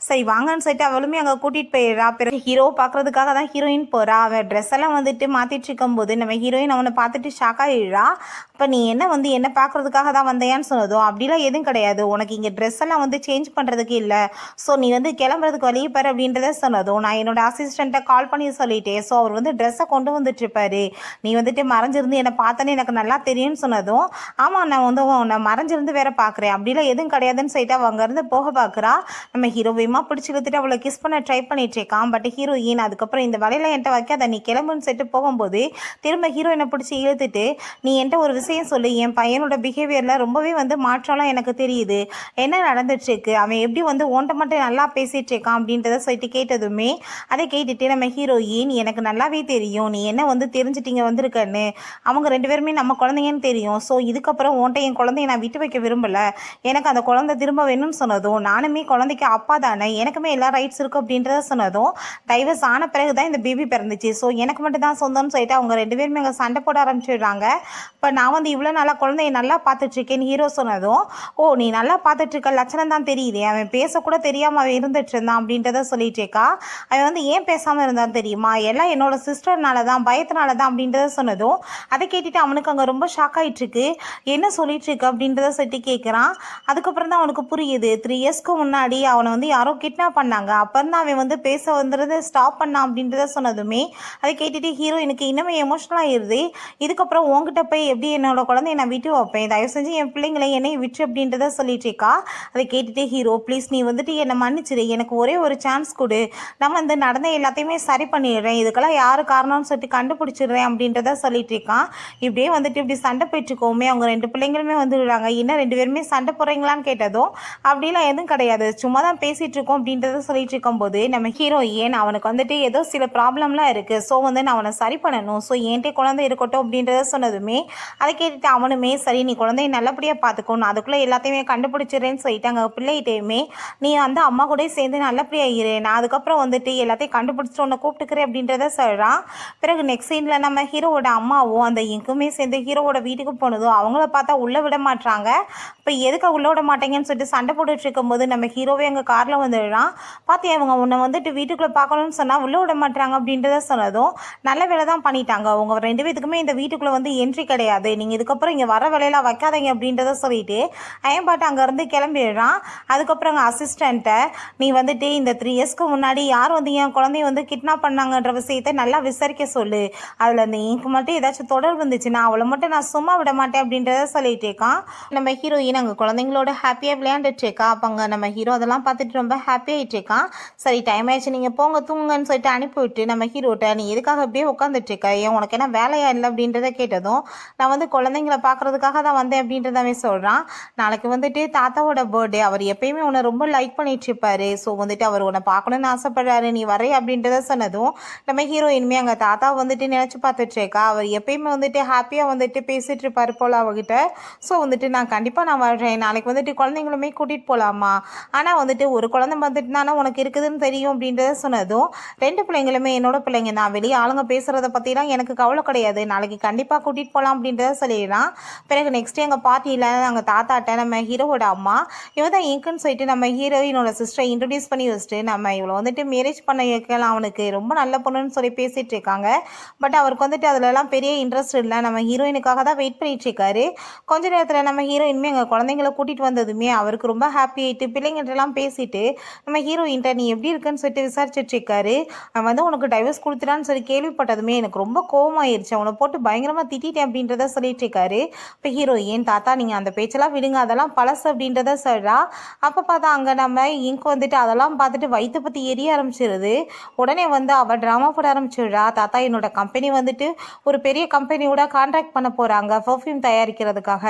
சரி வாங்கன்னு சொல்லிட்டு அவளுமே அங்கே கூட்டிகிட்டு போயிடுறா. பிறகு ஹீரோ பார்க்குறதுக்காக தான் ஹீரோயின் போகிறா. அவன் ட்ரெஸ் எல்லாம் வந்துட்டு மாற்றிட்டு இருக்கும்போது நம்ம ஹீரோயின் அவனை பார்த்துட்டு ஷாக் ஆகிடுறா. இப்போ நீ என்ன வந்து என்ன பார்க்குறதுக்காக தான் வந்தையான்னு சொன்னதும் அப்படிலாம் எதுவும் கிடையாது, உனக்கு இங்கே ட்ரெஸ் எல்லாம் வந்து சேஞ்ச் பண்ணுறதுக்கு இல்லை, ஸோ நீ வந்து கிளம்புறதுக்கு வழியே பாரு அப்படின்றத சொன்னதும் நான் என்னோட அசிஸ்டண்ட்டை கால் பண்ணி சொல்லிட்டேன், ஸோ அவர் வந்து ட்ரெஸ்ஸை கொண்டு வந்துட்டு இருப்பாரு, நீ வந்துட்டு மறைஞ்சிருந்து என்னை பார்த்தோன்னே எனக்கு நல்லா தெரியும்னு சொன்னதும் ஆமாம் நான் வந்து நான் மறைஞ்சிருந்து வேற பார்க்குறேன் அப்படிலாம் எதுவும் கிடையாதுன்னு சொல்லிட்டு அவள் அங்கேருந்து போக பார்க்குறா. நம்ம ஹீரோவியமா பிடிச்சி இழுத்துட்டு அவளை கிஸ் பண்ண ட்ரை பண்ணிட்டு இருக்கான். பட் ஹீரோயின் அதுக்கப்புறம் இந்த வலையில என்கிட்ட வைக்காத நீ கிளம்புன்னு சொல்லிட்டு போகும்போது திரும்ப ஹீரோயினை பிடிச்சி இழுத்துட்டு நீ என்கிட்ட ஒரு விஷயம் சொல்லு, என் பையனோட பிஹேவியரில் ரொம்பவே வந்து மாற்றம்லாம் எனக்கு தெரியுது, என்ன நடந்துட்டுருக்கு, அவன் எப்படி வந்து ஓன்ட்ட மட்டும் நல்லா பேசிகிட்டு இருக்கான் அப்படின்றத சொல்லிட்டு கேட்டதுமே அதை கேட்டுட்டு நம்ம ஹீரோயின் எனக்கு நல்லாவே தெரியும் நீ என்ன வந்து தெரிஞ்சுட்டீங்க வந்திருக்கன்னு, அவங்க 2 பேருமே நம்ம குழந்தைங்கன்னு தெரியும், ஸோ இதுக்கப்புறம் ஓன்ட்ட என் குழந்தைய நான் விட்டு வைக்க விரும்பலை, எனக்கு அந்த குழந்தை திரும்ப வேணும்னு சொன்னதும் நானுமே குழந்தைக்கு அப்பா தானே எனக்குமே எல்லா ரைட்ஸ் இருக்குது அப்படின்றத சொன்னதும் டைவர்ஸ் ஆன பிறகு தான் இந்த பேபி பிறந்துச்சு, ஸோ எனக்கு மட்டும் தான் சொந்தம்னு சொல்லிட்டு அவங்க 2 பேருமே அங்கே சண்டை போட ஆரம்பிச்சிடுறாங்க. இப்போ நான் வந்து இவ்வளோ நாளாக குழந்தைய நல்லா பார்த்துட்ருக்கேன்னு ஹீரோ சொன்னதும் ஓ நீ நல்லா பார்த்துட்ருக்க லட்சணம் தான் தெரியுது, அவன் பேசக்கூட தெரியாமல் அவன் இருந்துட்டு இருந்தான் அப்படின்றத சொல்லிட்டு இருக்கா. அவன் வந்து ஏன் பேசாமல் இருந்தான் தெரியுமா, எல்லாம் என்னோட சிஸ்டர்னால தான் பயத்தினால தான் அப்படின்றத சொன்னதும் அதை கேட்டுட்டு அவனுக்கு அங்கே ரொம்ப ஷாக் ஆகிட்டுருக்கு. என்ன சொல்லிட்டு இருக்கு அப்படின்றத சொல்லிட்டு கேட்குறான். அதுக்கப்புறம் தான் அவனுக்கு புரியுது 3 இயர்ஸ்க்கு முன்னாடி அவனை வந்து யாரோ கிட்னாப் பண்ணாங்க, அப்புறம் தான் அவன் வந்து பேச வந்துடுறத ஸ்டாப் பண்ணான் அப்படின்றத சொன்னதுமே அதை கேட்டுட்டு ஹீரோ எனக்கு இன்னுமே எமோஷனல் ஆகிடுது. இதுக்கப்புறம் உங்ககிட்ட போய் எப்படி என்னோட குழந்தைய நான் விட்டு வைப்பேன், தயவு செஞ்சு என் பிள்ளைங்களை என்னை விட்டு அப்படின்றத சொல்லிட்டு இருக்கா. அதை கேட்டுட்டு ஹீரோ ப்ளீஸ் நீ வந்துட்டு என்னை மன்னிச்சிடு, எனக்கு ஒரே ஒரு சான்ஸ் கொடு, நான் வந்து நடந்த எல்லாத்தையுமே சரி பண்ணிடுறேன், இதுக்கெல்லாம் யார் காரணம்னு சொல்லிட்டு கண்டுபிடிச்சிடுறேன் அப்படின்றத சொல்லிட்டு இருக்கான். இப்படியே வந்துட்டு இப்படி சண்டை போயிட்டுருக்கோமே அவங்க 2 பிள்ளைங்களுமே வந்துடுறாங்க. இன்னும் 2 பேருமே சண்டை போடுறீங்களான்னு கேட்டதும் அப்படிலாம் எதுவும் கிடையாது, சும்மா தான் பேசிகிட்டு இருக்கோம் அப்படின்றத சொல்லிட்டு இருக்கும்போது நம்ம ஹீரோயின் அவனுக்கு வந்துட்டு ஏதோ சில ப்ராப்ளம்லாம் இருக்குது, ஸோ வந்து நான் அவனை சரி பண்ணணும், ஸோ என்கிட்ட குழந்தை இருக்கட்டும் அப்படின்றத சொன்னதுமே அதை கேட்டுட்டு அவனுமே சரி நீ குழந்தைய நல்லபடியாக பார்த்துக்கணும், அதுக்குள்ளே எல்லாத்தையுமே கண்டுபிடிச்சிடுறேன்னு சொல்லிட்டு அங்கே பிள்ளைகிட்டையுமே நீ வந்து அம்மா கூட சேர்ந்து நல்லபடியாக இரு, நான் அதுக்கப்புறம் வந்துட்டு எல்லாத்தையும் கண்டுபிடிச்சிட்டு உன்னை கூப்பிட்டுக்கிறேன் அப்படின்றத சொல்கிறான். பிறகு நெக்ஸ்ட் சீனில் நம்ம ஹீரோவோட அம்மாவும் அந்த இங்குமே சேர்ந்து ஹீரோவோட வீட்டுக்கு போனதும் அவங்கள பார்த்தா உள்ளே விட மாட்டாங்க. இப்போ எதுக்கு உள்ளே விட மாட்டேங்கன்னு சொல்லிட்டு சண்டை போட்டுட்டு இருக்கும்போது நம்ம ஹீரோவே எங்கள் காரில் வந்துடுறான். பார்த்தியா அவங்க உன்னை வந்துட்டு வீட்டுக்குள்ளே பார்க்கணும்னு சொன்னால் உள்ளே விட மாட்டாங்க அப்படின்றத சொன்னதும் நல்ல வேலை தான் பண்ணிட்டாங்க, உங்கள் 2 பேத்துக்குமே இந்த வீட்டுக்குள்ளே வந்து என்ட்ரி கிடையாது, நீங்கள் இதுக்கப்புறம் இங்கே வர வேலையெல்லாம் வைக்காதீங்க அப்படின்றத சொல்லிட்டு அயன்பாட்டு அங்கேருந்து கிளம்பிடுறான். அதுக்கப்புறம் அங்கே அசிஸ்டண்ட்டை நீ வந்துட்டு இந்த 3 இயர்ஸ்க்கு முன்னாடி யார் வந்து என் குழந்தைய வந்து கிட்னாப் பண்ணாங்கன்ற விஷயத்தை நல்லா விசாரிக்க சொல்லு, அதில் அந்த இங்கு மட்டும் ஏதாச்சும் தொடர்பு இருந்துச்சுன்னா அவளை மட்டும் நான் சும்மா விட மாட்டேன் அப்படின்றத சொல்லிட்டு இருக்கான். நம்ம ஹீரோயின் அங்கே குழந்தைங்களோட ஹாப்பியாக விளையாண்டுட்டு இருக்கா. அப்போ அங்கே நம்ம ஹீரோ அதெல்லாம் பார்த்துட்டு ரொம்ப ஹாப்பி ஆகிட்டு இருக்கான். சரி டைம் ஆயிடுச்சு நீங்கள் போங்க தூங்குங்கன்னு சொல்லிட்டு அனுப்பிவிட்டு நம்ம ஹீரோட்ட நீ எதுக்காக அப்படியே உட்காந்துட்டு இருக்க, ஏன் உனக்கு என்ன வேலையா இல்லை அப்படின்றத கேட்டதும் நான் வந்து குழந்தைங்கள பார்க்குறதுக்காக தான் வந்தேன் அப்படின்றதாவே சொல்கிறான். நாளைக்கு வந்துட்டு தாத்தாவோட பர்த்டே, அவர் எப்பயுமே உன்னை ரொம்ப லைக் பண்ணிட்டு இருப்பாரு, ஸோ வந்துட்டு அவர் உன்னை பார்க்கணுன்னு ஆசைப்படுறாரு, நீ வரை அப்படின்றத சொன்னதும் நம்ம ஹீரோயின்மே அங்கே தாத்தா வந்துட்டு நினச்சி பார்த்துட்டு இருக்கா. அவர் எப்பயுமே வந்துட்டு ஹாப்பியாக வந்துட்டு பேசிகிட்டு இருப்பார் போல் அவகிட்ட, ஸோ வந்துட்டு நான் கண்டிப்பாக நான் வாழ்கிறேன், நாளைக்கு வந்துட்டு குழந்தைங்களுமே கூட்டிகிட்டு போகலாமா, ஆனால் வந்துட்டு ஒரு குழந்தை வந்துட்டு தானே உனக்கு இருக்குதுன்னு தெரியும் அப்படின்றத சொன்னதும், 2 பிள்ளைங்களுமே என்னோட பிள்ளைங்க தான், வெளியே ஆளுங்க பேசுகிறத பற்றிலாம் எனக்கு கவலை கிடையாது, நாளைக்கு கண்டிப்பாக கூட்டிகிட்டு போகலாம் அப்படின்றத சொல்லிடலாம். பிறகு நெக்ஸ்ட்டு எங்கள் பார்ட்டியில் நாங்கள் தாத்தாட்ட நம்ம ஹீரோவோட அம்மா இவ தான் இங்குன்னு சொல்லிட்டு நம்ம ஹீரோயினோட சிஸ்டரை இன்ட்ரடியூஸ் பண்ணி வச்சுட்டு நம்ம இவளை வந்துட்டு மேரேஜ் பண்ண வைக்கலாம், அவனுக்கு ரொம்ப நல்ல பொண்ணுன்னு சொல்லி பேசிகிட்டு இருக்காங்க. பட் அவருக்கு வந்துட்டு அதிலலாம் பெரிய இன்ட்ரெஸ்ட் இல்லை, நம்ம ஹீரோயினுக்காக தான் வெயிட் பண்ணிட்டு இருக்காரு. கொஞ்ச நேரத்தில் நம்ம ஹீரோயினுமே எங்கள் குழந்தைங்கள கூட்டிகிட்டு வந்ததுமே அவருக்கு ரொம்ப ஹாப்பி ஆகிட்டு பிள்ளைங்கிட்டலாம் பேசிட்டு நம்ம ஹீரோயின்ட்ட நீ எப்படி இருக்குன்னு சொல்லிட்டு விசாரிச்சுட்டு இருக்காரு. அவன் வந்து உனக்கு டைவர்ஸ் கொடுத்துட்டான்னு சொல்லி கேள்விப்பட்டதுமே எனக்கு ரொம்ப கோவமாயிருச்சு, அவனை போட்டு பயங்கரமாக திட்டிட்டேன் அப்படின்றத சொல்லிட்டு இருக்காரு. இப்போ ஹீரோயின் தாத்தா நீங்கள் அந்த பேச்செல்லாம் விடுங்க, அதெல்லாம் பழசு அப்படின்றத சொல்கிறா. அப்போ பார்த்தா அங்கே நம்ம இங்கு வந்துட்டு அதெல்லாம் பார்த்துட்டு வயிற்று பற்றி எரிய ஆரம்பிச்சிருது. உடனே வந்து அவள் ட்ராமா போட ஆரம்பிச்சிடுறா. தாத்தா என்னோட கம்பெனி வந்துட்டு ஒரு பெரிய கம்பெனியோட கான்ட்ராக்ட் பண்ண போகிறாங்க பர்ஃப்யூம் தயாரிக்கிறதுக்காக,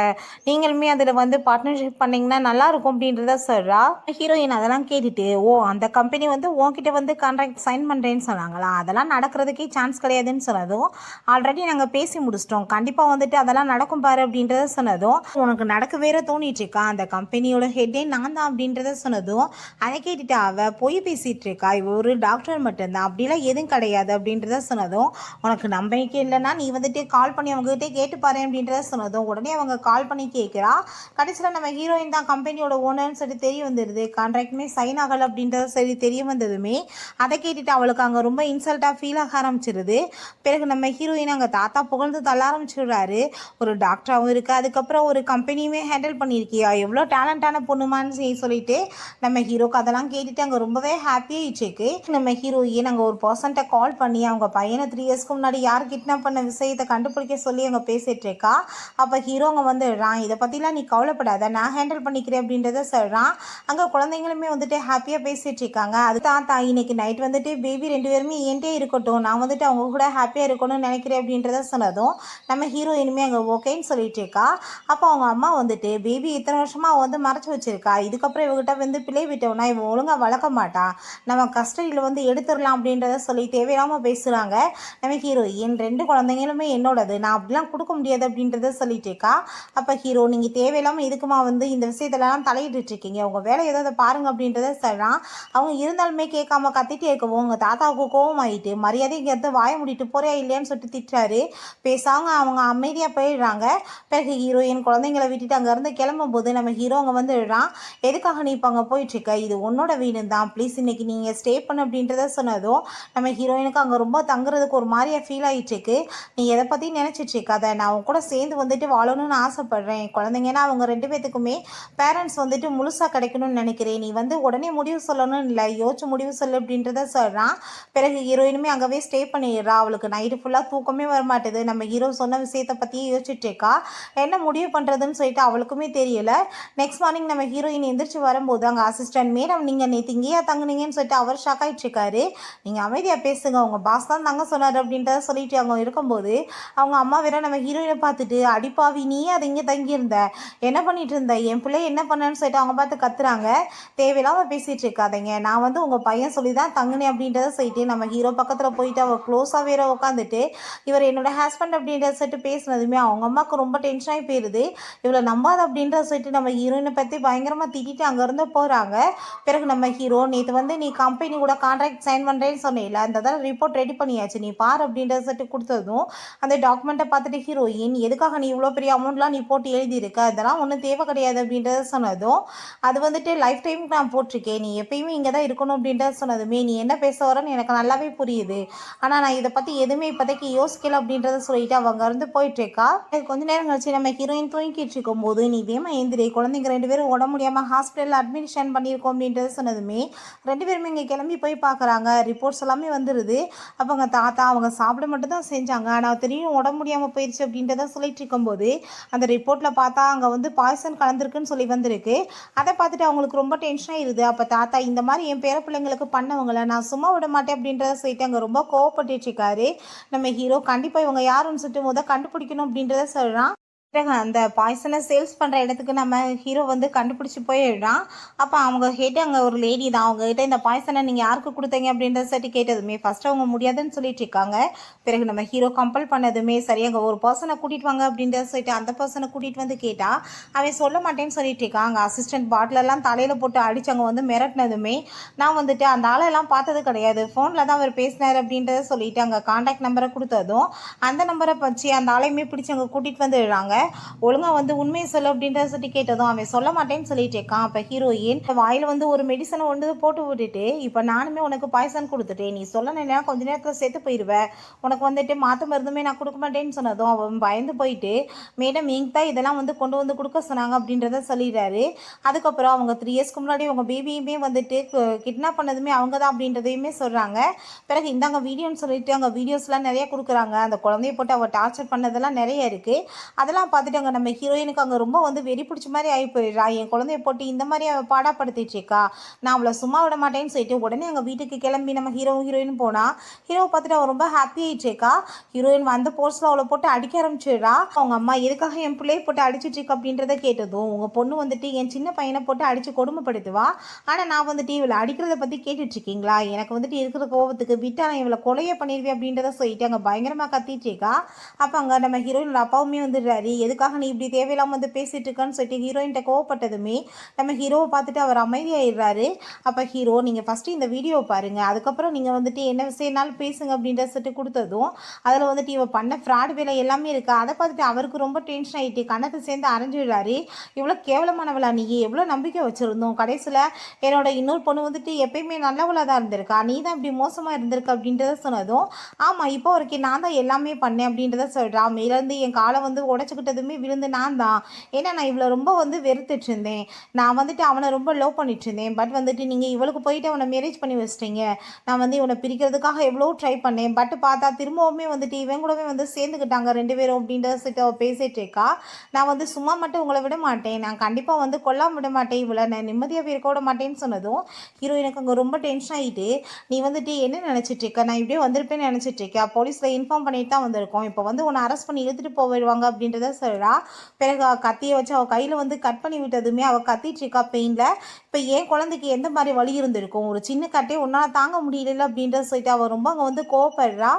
நீங்களுமே அதில் வந்து பார்ட்னர்ஷிப் பண்ணிங்கன்னா நல்லாயிருக்கும் அப்படின்றத சொல்கிறா. ஹீரோயின் அதெல்லாம் கேட்டுட்டு ஓ அந்த கம்பெனி வந்து உன்கிட்ட வந்து கான்ட்ராக்ட் சைன் பண்ணுறேன்னு சொன்னாங்களா, அதெல்லாம் நடக்கிறதுக்கே சான்ஸ் கிடையாதுன்னு சொன்னதும், ஆல்ரெடி நாங்கள் பேசி முடிச்சிட்டோம், கண்டிப்பாக வந்துட்டு அதெல்லாம் நடக்கும் பாரு அப்படின்றத சொன்னதும், உனக்கு நடக்க வேற தோணிட்டு இருக்கா, அந்த கம்பெனியோட ஹெட்டே நான் தான் அப்படின்றத சொன்னதும், அதை கேட்டுட்டு அவள் போய் பேசிகிட்டு இருக்கா, இவ ஒரு டாக்டர் மட்டும்தான், அப்படிலாம் எதுவும் கிடையாது அப்படின்றத சொன்னதும், உனக்கு நம்பிக்கை இல்லைன்னா நீ வந்துட்டு கால் பண்ணி அவங்ககிட்டே கேட்டு பாரு அப்படின்றத சொன்னதும், உடனே அவங்க கால் பண்ணி கேட்குறா. கடைசியில் நம்ம ஹீரோயின் தான் கம்பெனியோட ஓனர்னு சொல்லி தெரிய வந்துடுது, கான்ட்ராக்டுமே சைன் ஆகலை அப்படின்றத சரி தெரிய வந்ததுமே அதை கேட்டுட்டு அவளுக்கு அங்கே ரொம்ப இன்சல்ட்டாக ஃபீல் ஆக ஆரம்பிச்சிருது. பிறகு நம்ம ஹீரோயின் அங்கே தாத்தா புகழ்ந்து தள்ள ஆரம்பிச்சிடுறாரு, ஒரு டாக்டராகவும் இருக்குது, அதுக்கப்புறம் ஒரு கம்பெனியுமே ஹேண்டில் பண்ணியிருக்கியா, எவ்வளோ டேலண்டான பொண்ணுமான்னு சொல்லிட்டு நம்ம ஹீரோக்கு அதெல்லாம் கேட்டுட்டு அங்கே ரொம்பவே ஹாப்பியாகிடுச்சு. நம்ம ஹீரோயின் அங்கே ஒரு பர்சன்ட்டை கால் பண்ணி அவங்க பையனை 3 இயர்ஸ்க்கு முன்னாடி யார் கிட்னாப் பண்ண விஷயத்தை கண்டுபிடிக்க சொல்லி அங்கே பேசிகிட்டு இருக்கா. அப்போ ஹீரோங்க வந்துடுறான், இதை பற்றிலாம் நீ கவலைப்படாத நான் ஹேண்டில் பண்ணிக்கிறேன் அப்படின்றத சொல்கிறான். அங்கே குழந்தைங்களுமே வந்துட்டு ஹாப்பியாக பேசிகிட்டு இருக்காங்க. அது தாத்தா இன்னைக்கு நைட் வந்துட்டு பேபி 2 பேருமே என்கிட்டே இருக்கட்டும், நான் வந்துட்டு அவங்க கூட ஹாப்பியாக இருக்கணும்னு நினைக்கிறேன் அப்படின்றத சொன்னதும் நம்ம ஹீரோயினுமே அங்கே ஓகேன்னு சொல்லிட்டு இருக்கா. அப்போ அவங்க அம்மா வந்துட்டு பேபி இத்தனை வருஷமாக வந்து மறைச்சி வச்சிருக்கா, இதுக்கப்புறம் இவகிட்ட வந்து பிள்ளை விட்டோம்னா இவன் ஒழுங்காக வளர்க்க மாட்டான், நம்ம கஸ்டடியில் வந்து எடுத்துடலாம் அப்படின்றத சொல்லி தேவையில்லாமல் பேசுகிறாங்க. நம்ம ஹீரோயின் 2 குழந்தைங்களுமே என்னோடது, நான் அப்படிலாம் கொடுக்க முடியாது அப்படின்றத சொல்லிட்டு இருக்கா. அப்போ ஹீரோ நீங்கள் தேவையில்லாமல் இதுக்குமா வந்து இந்த விஷயத்துலலாம் தலையிட்டு இருக்கீங்க, உங்கள் வேலை ஏதாவது பாருங்க அப்படின்றத சொல்லலாம். அவங்க இருந்தாலுமே கேட்காம கத்திட்டே இருக்கவும் உங்கள் தாத்தாவுக்கு கோவம் ஆகிட்டு மரியாதை இங்கேருந்து வாய முடிட்டு போறியா இல்லையான்னு சொல்லிட்டு திட்டுறாரு. பேசாங்க அவங்க அமைதியாக போயிடுறாங்க. பிறகு ஹீரோயின் குழந்தைங்களை விட்டுட்டு அங்கேருந்து கிளம்பும்போது நம்ம ஹீரோ அங்கே வந்துடுறான். எதுக்காக நீ இப்போ அங்கே போயிட்டுருக்க, இது உன்னோட வீடு தான், ப்ளீஸ் இன்னைக்கு நீங்கள் ஸ்டே பண்ணு அப்படின்றத சொன்னதும் நம்ம ஹீரோயினுக்கு அங்கே ரொம்ப தங்குறதுக்கு ஒரு மாதிரியா ஃபீல் ஆகிட்டுருக்கு. நீ எதை பற்றி நினச்சிட்டு இருக்காத, நான் அவங்க கூட சேர்ந்து வந்துட்டு வாழணும்னு ஆசைப்பட்றேன், குழந்தைங்கன்னா அவங்க 2 பேத்துக்குமே பேரண்ட்ஸ் வந்துட்டு முழுசாக கிடைக்கணும்னு நினைக்கிறேன், நீ வந்து உடனே முடிவு சொல்லணும்னு இல்லை, யோசிச்சு முடிவு சொல்லு அப்படின்றத சொல்கிறான். பிறகு ஹீரோயினுமே அங்கேவே ஸ்டே பண்ணிடுறா. அவளுக்கு நைட்டு ஃபுல்லாக தூக்கமே வரமாட்டுது, நம்ம ஹீரோ சொன்ன விஷயத்தை பற்றியே யோசிச்சுட்டு இருக்கா, என்ன முடிவு பண்ணுறதுன்னு சொல்லிட்டு அவளுக்குமே தெரியல. நெக்ஸ்ட் மார்னிங் நம்ம ஹீரோயின் எந்திரிச்சு வரும்போது அங்கே அசிஸ்டன்ட் மேடம் நீங்கள் நேற்று இங்கேயா தங்குனீங்கன்னு சொல்லிட்டு அவர் ஷாக் ஆகிட்டு இருக்காரு. நீங்கள் அமைதியாக பேசுங்க, உங்கள் பாஸ் தான் தங்க சொன்னார் அப்படின்றத சொல்லிட்டு அவங்க இருக்கும்போது அவங்க அம்மா வேற நம்ம ஹீரோயினை பார்த்துட்டு அடிப்பாவி நீ அதை இங்கே தங்கியிருந்த, என்ன பண்ணிட்டு இருந்த, என் பிள்ளை என்ன பண்ணேன்னு சொல்லிட்டு அவங்க பார்த்து கத்துறாங்க. தேவையில்லாமல் பேசிகிட்டு இருக்காதீங்க, நான் வந்து உங்கள் பையன் சொல்லி தான் தங்குனேன் அப்படின்றத சொல்லிட்டு நம்ம ஹீரோ பக்கத்தில் போயிட்டு அவர் க்ளோஸாக வேற உட்காந்துட்டு இவர் என்னோட ஹஸ்பண்ட் அப்படின்றத சொல்லிட்டு பேசினதுமே அவங்க அம்மாவுக்கு ரொம்ப டென்ஷன் ஆகி போயிடுது. இவளை நம்பாத அப்படின்றத சொல்லிட்டு நம்ம ஹீரோயினை பற்றி பயங்கரமாக திட்டிட்டு அங்கேருந்து போகிறாங்க. பிறகு நம்ம ஹீரோ நேற்று வந்து நீ கம்பெனி கூட கான்ட்ராக்ட் சைன் பண்ணுறேன்னு சொன்னேன்ல, அந்த ரிப்போர்ட் ரெடி பண்ணியாச்சு நீ பார் அப்படின்றத சொல்லிட்டு கொடுத்ததும் அந்த டாக்குமெண்ட்டை பார்த்துட்டு ஹீரோயின் எதுக்காக நீ இவ்வளோ பெரிய அமௌண்ட்லாம் நீ போட்டு எழுதியிருக்க, அதெல்லாம் ஒன்றும் தேவை கிடையாது அப்படின்றத சொன்னதும் அது வந்துட்டு லைஃப் டைமுக்கு நான் போட்டிருக்கேன், நீ எப்பயுமே இங்கே தான் இருக்கணும் அப்படின்றத சொன்னதுமே நீ என்ன பேச வரன்னு எனக்கு நல்லாவே புரியுது, ஆனால் நான் இதை பற்றி எதுவுமே இப்போதைக்கு யோசிக்கல அப்படின்றத சொல்லிட்டு அவங்க இருந்து போயிட்டுருக்கா. கொஞ்ச நேரம் கழிச்சு நம்ம ஹீரோயின் தூங்கிட்டு இருக்கும்போது நீ வேமா எந்திரி, குழந்தைங்க 2 பேரும் உடம்பு முடியாமல் ஹாஸ்பிட்டலில் அட்மிஷன் பண்ணியிருக்கோம் அப்படின்றத சொன்னதுமே 2 பேருமே இங்கே கிளம்பி போய் பார்க்குறாங்க. ரிப்போர்ட்ஸ் எல்லாமே வந்துடுது. அப்போ அவங்க தாத்தா அவங்க சாப்பிட மட்டும் தான் செஞ்சாங்க, ஆனால் தெரியும் உடம்பு முடியாமல் போயிடுச்சு அப்படின்றத சொல்லிட்டு இருக்கும்போது அந்த ரிப்போர்ட்டில் பார்த்தா அங்கே வந்து பாய்சன் கலந்துருக்குன்னு சொல்லி வந்திருக்கு. அதை பார்த்துட்டு அவங்களுக்கு ரொம்ப டென்ஷன் ஆயிடுது. அப்போ தாத்தா இந்த மாதிரி என் பேர பிள்ளைங்களுக்கு பண்ணவங்களை நான் சும்மா விட மாட்டேன் அப்படின்றத சொல்லிட்டு அங்கே ரொம்ப கோவப்பட்டுட்டு இருக்காரு. நம்ம ஹீரோ கண்டிப்பாக இவங்க யாருன்னு சொல்லிட்டு கண்டுபிடிக்கணும் அப்படின்றத சொல்கிறான். பிறகு அந்த பாய்சனை சேல்ஸ் பண்ணுற இடத்துக்கு நம்ம ஹீரோ வந்து கண்டுபிடிச்சி போயிடுறான். அப்போ அவங்க கேட்டு அங்கே ஒரு லேடி தான் அவங்ககிட்ட இந்த பாய்சனை நீங்கள் யாருக்கு கொடுத்தீங்க அப்படின்றத சரி கேட்டதுமே ஃபஸ்ட்டு அவங்க முடியாதுன்னு சொல்லிட்டு இருக்காங்க. பிறகு நம்ம ஹீரோ கம்பல் பண்ணதுமே சரி அங்கே ஒரு பர்சனை கூட்டிகிட்டு வாங்க அப்படின்றத சொல்லிட்டு அந்த பர்சனை கூட்டிகிட்டு வந்து கேட்டால் அவன் சொல்ல மாட்டேன்னு சொல்லிட்டு இருக்கான். அங்கே அசிஸ்டன்ட் பாட்டிலெல்லாம் தலையில் போட்டு அடிச்சு அங்கே வந்து மிரட்டினதுமே நான் வந்துட்டு அந்த ஆளெல்லாம் பார்த்தது கிடையாது, ஃபோனில் தான் அவர் பேசினார் அப்படின்றத சொல்லிட்டு அங்கே கான்டாக்ட் நம்பரை கொடுத்ததும் அந்த நம்பரை வச்சு அந்த ஆளையுமே பிடிச்சி அங்கே கூட்டிகிட்டு வந்துடுறாங்க. ஒழுங்காக வந்து உண்மையை சொல்லு அப்படின்றத சொல்லி கேட்டதும் அவன் சொல்ல மாட்டேன்னு சொல்லிட்டு இருக்கான். அப்போ ஹீரோயின் வாயில் வந்து ஒரு மெடிசனை ஒன்று போட்டு விட்டுட்டு இப்போ நானுமே உனக்கு பாய்சன் கொடுத்துட்டேன், நீ சொல்லணும்னா கொஞ்ச நேரத்தில் சேர்த்து போயிடுவேன், உனக்கு வந்துட்டு மாற்று மருந்துமே நான் கொடுக்க மாட்டேன்னு சொன்னதும் அவன் பயந்து போயிட்டு மேடம் இங்க தான் இதெல்லாம் வந்து கொண்டு வந்து கொடுக்க சொன்னாங்க அப்படின்றத சொல்லிடுறாரு. அதுக்கப்புறம் அவங்க 3 இயர்ஸ்க்கு முன்னாடி அவங்க பேபியுமே வந்துட்டு கிட்னாப் பண்ணதுமே அவங்க தான் அப்படின்றதையுமே சொல்கிறாங்க. பிறகு இந்தாங்க வீடியோன்னு சொல்லிட்டு அங்கே வீடியோஸ்லாம் நிறைய கொடுக்குறாங்க. அந்த குழந்தைய போட்டு அவள் டார்ச்சர் பண்ணதெல்லாம் நிறைய இருக்குது. அதெல்லாம் பார்த்துட்டு அங்கே நம்ம ஹீரோயினுக்கு அங்கே ரொம்ப வந்து வெறி பிடிச்ச மாதிரி ஆகி போயிடுறா. என் குழந்தைய போட்டு இந்த மாதிரி அவள் பாடாப்படுத்திட்டுருக்கா, நான் அவளை சும்மா விட மாட்டேன்னு சொல்லிட்டு உடனே அங்கே வீட்டுக்கு கிளம்பி நம்ம ஹீரோயின் போனால் ஹீரோ பார்த்துட்டு அவள் ரொம்ப ஹாப்பி ஆகிட்டுருக்கா. ஹீரோயின் வந்த போர்ஸில் அவளை போட்டு அடிக்க ஆரம்பிச்சிடுறா. அவங்க அம்மா எதுக்காக என் பிள்ளையை போட்டு அடிச்சிட்ருக்கா அப்படின்றத கேட்டதும் உங்கள் பொண்ணு வந்துட்டு என் சின்ன பையனை போட்டு அடித்து கொடுமைப்படுத்துவா, ஆனால் நான் வந்துட்டு இவளை அடிக்கிறத பற்றி கேட்டுட்ருக்கீங்களா, எனக்கு வந்துட்டு இருக்கிற கோபத்துக்கு விட்டு நான் இவளை கொலையை பண்ணிடுவேன் அப்படின்றத சொல்லிட்டு அங்கே பயங்கரமாக கத்திட்டுருக்கா. அப்போ அங்கே நம்ம ஹீரோயினோட அப்பாவுமே வந்துடுறாரு. எதுக்காக நீ இப்படி தேவையில்லாமல் வந்து பேசிகிட்டு இருக்கான்னு சொல்லிட்டு ஹீரோயின்கிட்ட கோவப்பட்டதுமே நம்ம ஹீரோவை பார்த்துட்டு அவர் அமைதியாகிடுறாரு. அப்போ ஹீரோ நீங்கள் ஃபஸ்ட்டு இந்த வீடியோவை பாருங்கள், அதுக்கப்புறம் நீங்கள் வந்துட்டு என்ன விஷயம்னாலும் பேசுங்க அப்படின்ற சொல்லிட்டு கொடுத்ததும் அதில் வந்துட்டு இவ பண்ண ஃப்ராட் வேலை எல்லாமே இருக்குது. அதை பார்த்துட்டு அவருக்கு ரொம்ப டென்ஷன் ஆகிட்டு கண்ணத்தை சேர்ந்து அரைஞ்சிடுறாரு. இவ்வளோ கேவலமானவளா, நீ எவ்வளோ நம்பிக்கை வச்சுருந்தோம், கடைசியில் என்னோட இன்னொரு பொண்ணு வந்துட்டு எப்பயுமே நல்லவளாக தான் இருந்திருக்கா, நீ தான் இப்படி மோசமாக இருந்திருக்க அப்படின்றத சொன்னதும் ஆமாம் இப்போ வரைக்கும் நான் தான் எல்லாமே பண்ணேன் அப்படின்றத சொல்கிறான். மேலேருந்து என் காலை வந்து உடச்சிக்கிட்டதுமே விழுந்து நான் தான், ஏன்னா நான் இவ்வளோ ரொம்ப வந்து வெறுத்துட்டு இருந்தேன், நான் வந்துட்டு அவனை ரொம்ப லவ் பண்ணிட்டு இருந்தேன், பட் வந்துட்டு நீங்கள் இவளுக்கு போயிட்டு அவனை மேரேஜ் பண்ணி வச்சிட்டீங்க, நான் வந்து இவனை பிரிக்கிறதுக்காக எவ்வளோ ட்ரை பண்ணேன், பட் பார்த்தா திரும்பவுமே வந்துட்டு இவன் கூடவே வந்து சேர்ந்துக்கிட்டாங்க 2 பேரும் அப்படின்றத சொல்லிட்டு அவள் பேசிகிட்டு இருக்கா. நான் வந்து சும்மா மட்டும் உங்களை விட மாட்டேன், நான் கண்டிப்பாக வந்து கொல்லாமல் விட மாட்டேன், இவளை நான் நிம்மதியாக இருக்க விட மாட்டேன்னு சொன்னதும் ஹீரோயினுக்கு அங்கே ரொம்ப டென்ஷன் ஆகிட்டு நீ வந்துட்டு என்ன நினச்சிட்டு இருக்க, நான் இப்படியே வந்திருப்பேன்னு நினச்சிட்டு இருக்கேன், போலீஸில் இன்ஃபார்ம் பண்ணிட்டு தான் வந்திருக்கோம், இப்போ வந்து உன்னை அரெஸ்ட் பண்ணி இழுத்துட்டு போயிடுவாங்க அப்படின்றத சொல்கிறா. பிறகு கத்தியை வச்சு அவள் கையில் வந்து கட் பண்ணி விட்டதுமே அவள் கத்திட்டு இருக்கா பெயினில். இப்போ என் குழந்தைக்கு எந்த மாதிரி வலி இருந்திருக்கும், ஒரு சின்ன கட்டே உன்னால் தாங்க முடியல அப்படின்றத சொல்லிட்டு அவள் ரொம்ப அங்கே வந்து கோவப்படுறா.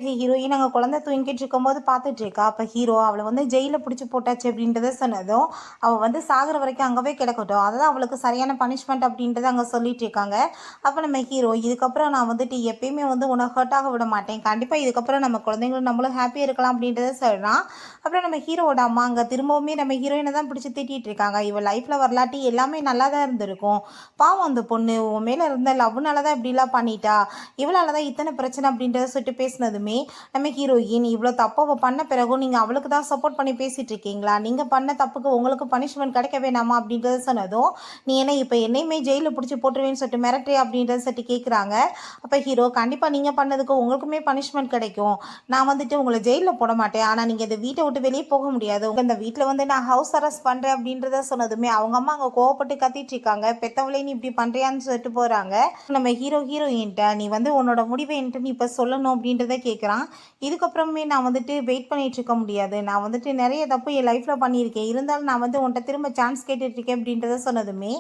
ஹீரோயின் அங்கே குழந்தை தூங்கிட்டு இருக்கும்போது பார்த்துட்டு இருக்கா. அப்போ ஹீரோ அவளை வந்து ஜெயிலில் பிடிச்சி போட்டாச்சு அப்படின்றத சொன்னதும் அவள் வந்து சாகிற வரைக்கும் அங்கவே கிடக்கட்டும், அதுதான் அவளுக்கு சரியான பனிஷ்மெண்ட் அப்படின்றத அங்கே சொல்லிட்டு இருக்காங்க. அப்போ நம்ம ஹீரோ இதுக்கப்புறம் நான் வந்துட்டு எப்பயுமே வந்து உனக்கு ஹர்ட்டாக விட மாட்டேன், கண்டிப்பாக இதுக்கப்புறம் நம்ம குழந்தைங்களும் நம்மளும் ஹாப்பியாக இருக்கலாம் அப்படின்றத சொல்கிறான். அப்புறம் நம்ம ஹீரோவோட அம்மா அங்கே திரும்பவுமே நம்ம ஹீரோயினை தான் பிடிச்சி திட்டிகிட்டு இருக்காங்க. இவள் லைஃப்பில் வரலாட்டி எல்லாமே நல்லா தான் இருந்திருக்கும், பாவம் அந்த பொண்ணு உன் மேலே இருந்த லவ்னால தான் இப்படிலாம் பண்ணிட்டா, இவளால் தான் இத்தனை பிரச்சனை அப்படின்றத சொல்லிட்டு பேசினதுமே நம்ம ஹீரோயின் இவ்வளோ தப்பு அவள் பண்ண பிறகும் நீங்கள் அவளுக்கு தான் சப்போர்ட் பண்ணி பேசிகிட்டு இருக்கீங்களா, நீங்கள் பண்ண தப்புக்கு உங்களுக்கு பனிஷ்மெண்ட் கிடைக்க வேணாமா அப்படின்றத சொன்னதும் நீ என்ன இப்போ என்னையுமே ஜெயிலில் பிடிச்சி போட்டுருவேன்னு சொல்லிட்டு மிரட்டே அப்படின்றத சொல்லிட்டு கேட்குறாங்க. அப்போ ஹீரோ கண்டிப்பாக நீங்கள் பண்ணதுக்கு உங்களுக்குமே பனிஷ்மெண்ட் கிடைக்கும், நான் வந்துட்டு உங்களை ஜெயிலில் போட மாட்டேன், ஆனால் நீங்கள் இந்த வீட்டை விட்டு வெளியே போக முடியாது, இந்த வீட்டில் வந்து நான் ஹவுஸ் அரெஸ்ட் பண்ணுறேன் அப்படின்றத சொன்னதுமே அவங்க அம்மா அங்கே கோவப்பட்டு கத்திட்டு இருக்காங்க. பெத்தவளே நீ இப்படி பண்ணுறியான்னு சொல்லிட்டு போகிறாங்க. நம்ம ஹீரோயின்ட்ட நீ வந்து உன்னோட முடிவை என்கிட்ட நீ இப்போ சொல்லணும் அப்படின்றத கேட்குறான். இதுக்கப்புறமே நான் வந்துட்டு வெயிட் பண்ணிட்டு இருக்க முடியாது, நான் வந்துட்டு நிறைய தப்பு என் லைஃப்பில் பண்ணியிருக்கேன், இருந்தாலும் நான் வந்து உன்கிட்ட திரும்ப சான்ஸ் கேட்டுட்ருக்கேன் அப்படின்றத சொன்னதுமே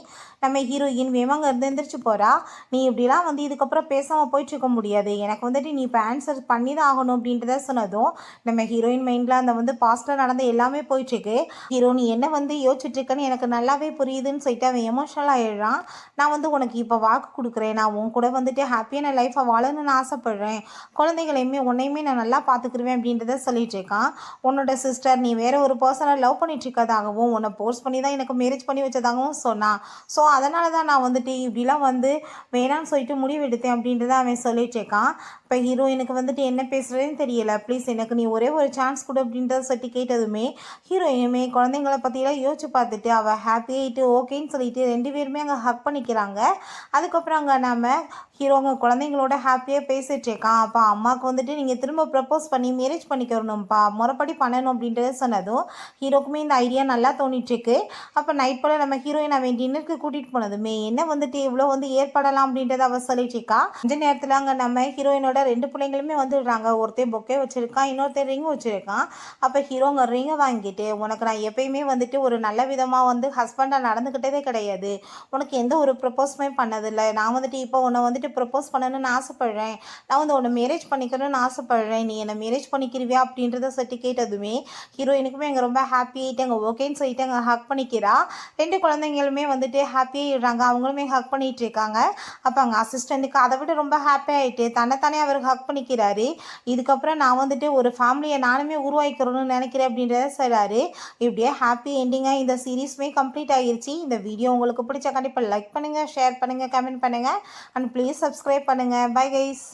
நம்ம ஹீரோயின் வேமாங்க இருந்து எந்திரிச்சு போகிறா. நீ இப்படிலாம் வந்து இதுக்கப்புறம் பேசாமல் போயிட்டுருக்க முடியாது, எனக்கு வந்துட்டு நீ இப்போ ஆன்சர் பண்ணி தான் ஆகணும் அப்படின்றத சொன்னதும் நம்ம ஹீரோயின் மைண்டில் அந்த வந்து பாஸ்ட்டில் நடந்த எல்லாமே போயிட்டுருக்கு. ஹீரோ நீ என்ன வந்து யோசிச்சுட்ருக்கன்னு எனக்கு நல்லாவே புரியுதுன்னு சொல்லிட்டு அவன் எமோஷனல் ஆகிடுறான். நான் வந்து உனக்கு இப்போ வாக்கு கொடுக்குறேன், நான் உன் கூட வந்துட்டு ஹாப்பியான லைஃப்பை வாழணும்னு ஆசைப்பட்றேன், குழந்தைகளையுமே உன்னையுமே நான் நல்லா பார்த்துக்குருவேன் அப்படின்றத சொல்லிட்டு இருக்கான். உன்னோட சிஸ்டர் நீ வேற ஒரு பர்சனை லவ் பண்ணிட்டு இருக்கதாகவும் உன்னை போர்ஸ் பண்ணி தான் எனக்கு மேரேஜ் பண்ணி வச்சதாகவும் சொன்னான், ஸோ அதனால தான் நான் வந்துட்டு இப்படிலாம் வந்து வேணான்னு சொல்லிட்டு முடிவு எடுத்தேன் அப்படின்றத அவன் சொல்லிட்டு இருக்கான். இப்போ ஹீரோயினுக்கு வந்துட்டு என்ன பேசுகிறதுன்னு தெரியல, ப்ளீஸ் எனக்கு நீ ஒரே ஒரு சான்ஸ் கொடு அப்படின்றத சொல்லி கேட்டதுமே ஹீரோயினுமே குழந்தைங்கள பற்றிலாம் யோசிச்சு பார்த்துட்டு அவள் ஹாப்பியாகிட்டு ஓகேன்னு சொல்லிட்டு 2 பேருமே அங்கே ஹக் பண்ணிக்கிறாங்க. அதுக்கப்புறம் அங்கே நம்ம ஹீரோங்க குழந்தைங்களோட ஹாப்பியாக பேசிகிட்டு இருக்கான். அப்போ அம்மாவுக்கு வந்துட்டு நீங்கள் திரும்ப ப்ரப்போஸ் பண்ணி மேரேஜ் பண்ணிக்கணும்ப்பா, முறைப்படி பண்ணணும் அப்படின்றத சொன்னதும் ஹீரோக்குமே இந்த ஐடியா நல்லா தோணிட்டுருக்கு. அப்போ நைட் போல் நம்ம ஹீரோயின் அவன் டின்னருக்கு கூட்டிகிட்டு போனதுமே என்ன வந்துட்டு இவ்வளோ வந்து ஏற்படலாம் அப்படின்றத அவள் சொல்லிட்டு இருக்கா. கொஞ்ச நேரத்தில் அங்கே நம்ம ஹீரோயினோட 2 பிள்ளைங்களுமே வந்துடுறாங்க. ஒருத்தன் பொக்கே வச்சுருக்கான், இன்னொருத்தன் ரிங் வச்சுருக்கான். அப்போ ஹீரோங்க ரிங்கை வாங்கிட்டு, உனக்கு நான் எப்பயுமே வந்துட்டு ஒரு நல்ல விதமாக வந்து ஹஸ்பண்டாக நடந்துக்கிட்டதே கிடையாது, உனக்கு எந்த ஒரு ப்ரப்போஸுமே பண்ணதில்லை, நான் வந்துட்டு இப்போ உன்னை வந்துட்டு ப்ரப்போஸ் பண்ணணும்னு ஆசைப்பட்றேன், நான் வந்து உன்னை மேரேஜ் பண்ணிக்கணும்னு ஆசைப்பட்றேன், நீ என்னை மேரேஜ் பண்ணிக்கிறியா அப்படின்றத சட்டி கேட்டதுமே ஹீரோயினுக்குமே அங்கே ரொம்ப ஹாப்பி ஆகிட்டாங்க. ஓகேன்னு சொல்லிட்டு அங்கே ஹக் பண்ணிக்கிறா. 2 குழந்தைங்களுமே வந்துட்டு ஹாப்பி ஆகிடுறாங்க. அவங்களுமே ஹக் பண்ணிட்டு இருக்காங்க. அப்போ அங்கே அசிஸ்டண்ட்டுக்கு அதை விட ரொம்ப ஹாப்பி ஆகிட்டு தன்னைத்தானே அவர் ஹக் பண்ணிக்கிறாரு. இதுக்கப்புறம் நான் வந்துட்டு ஒரு ஃபேமிலியை நானுமே உருவாக்கிக்கணும்னு நினைக்கிறேன் அப்படின்றத சொல்கிறாரு. இப்படியே ஹாப்பி எண்டிங்காக இந்த சீரீஸுமே கம்ப்ளீட் ஆகிருச்சு. இந்த வீடியோ உங்களுக்கு பிடிச்ச கண்டிப்பாக லைக் பண்ணுங்கள், ஷேர் பண்ணுங்கள், கமெண்ட் பண்ணுங்கள் அண்ட் ப்ளீஸ் சப்ஸ்கிரைப் பண்ணுங்கள். Bye guys.